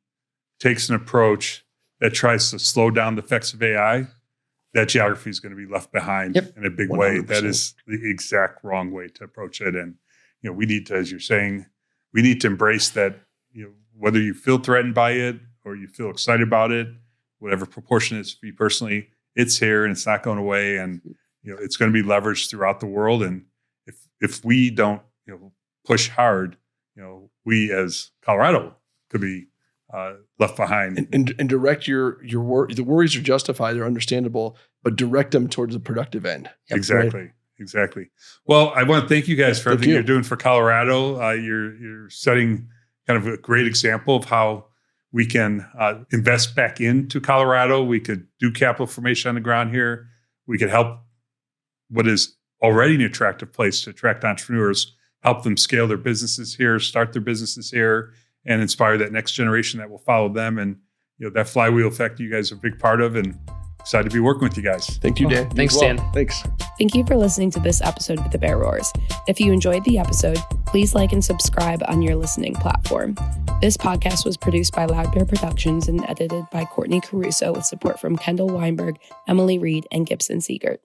takes an approach that tries to slow down the effects of AI, that geography is going to be left behind in a big 100%. Way. That is the exact wrong way to approach it. And, we need to, as you're saying, we need to embrace that, whether you feel threatened by it or you feel excited about it, whatever proportion it is for you personally, it's here and it's not going away. And, it's going to be leveraged throughout the world. And if we don't, push hard, we as Colorado could be left behind. And direct the worries are justified, they're understandable, but direct them towards the productive end. Exactly. Right? Exactly. Well, I want to thank you guys for everything you're doing for Colorado. You're setting kind of a great example of how we can invest back into Colorado. We could do capital formation on the ground here. We could help what is already an attractive place to attract entrepreneurs, help them scale their businesses here, start their businesses here, and inspire that next generation that will follow them. And that flywheel effect you guys are a big part of, and excited to be working with you guys. Thank you, Dan. Thanks, Dan. Thanks. Thank you for listening to this episode of The Bear Roars. If you enjoyed the episode, please like and subscribe on your listening platform. This podcast was produced by Loud Bear Productions and edited by Courtney Caruso with support from Kendall Weinberg, Emily Reed, and Gibson Siegert.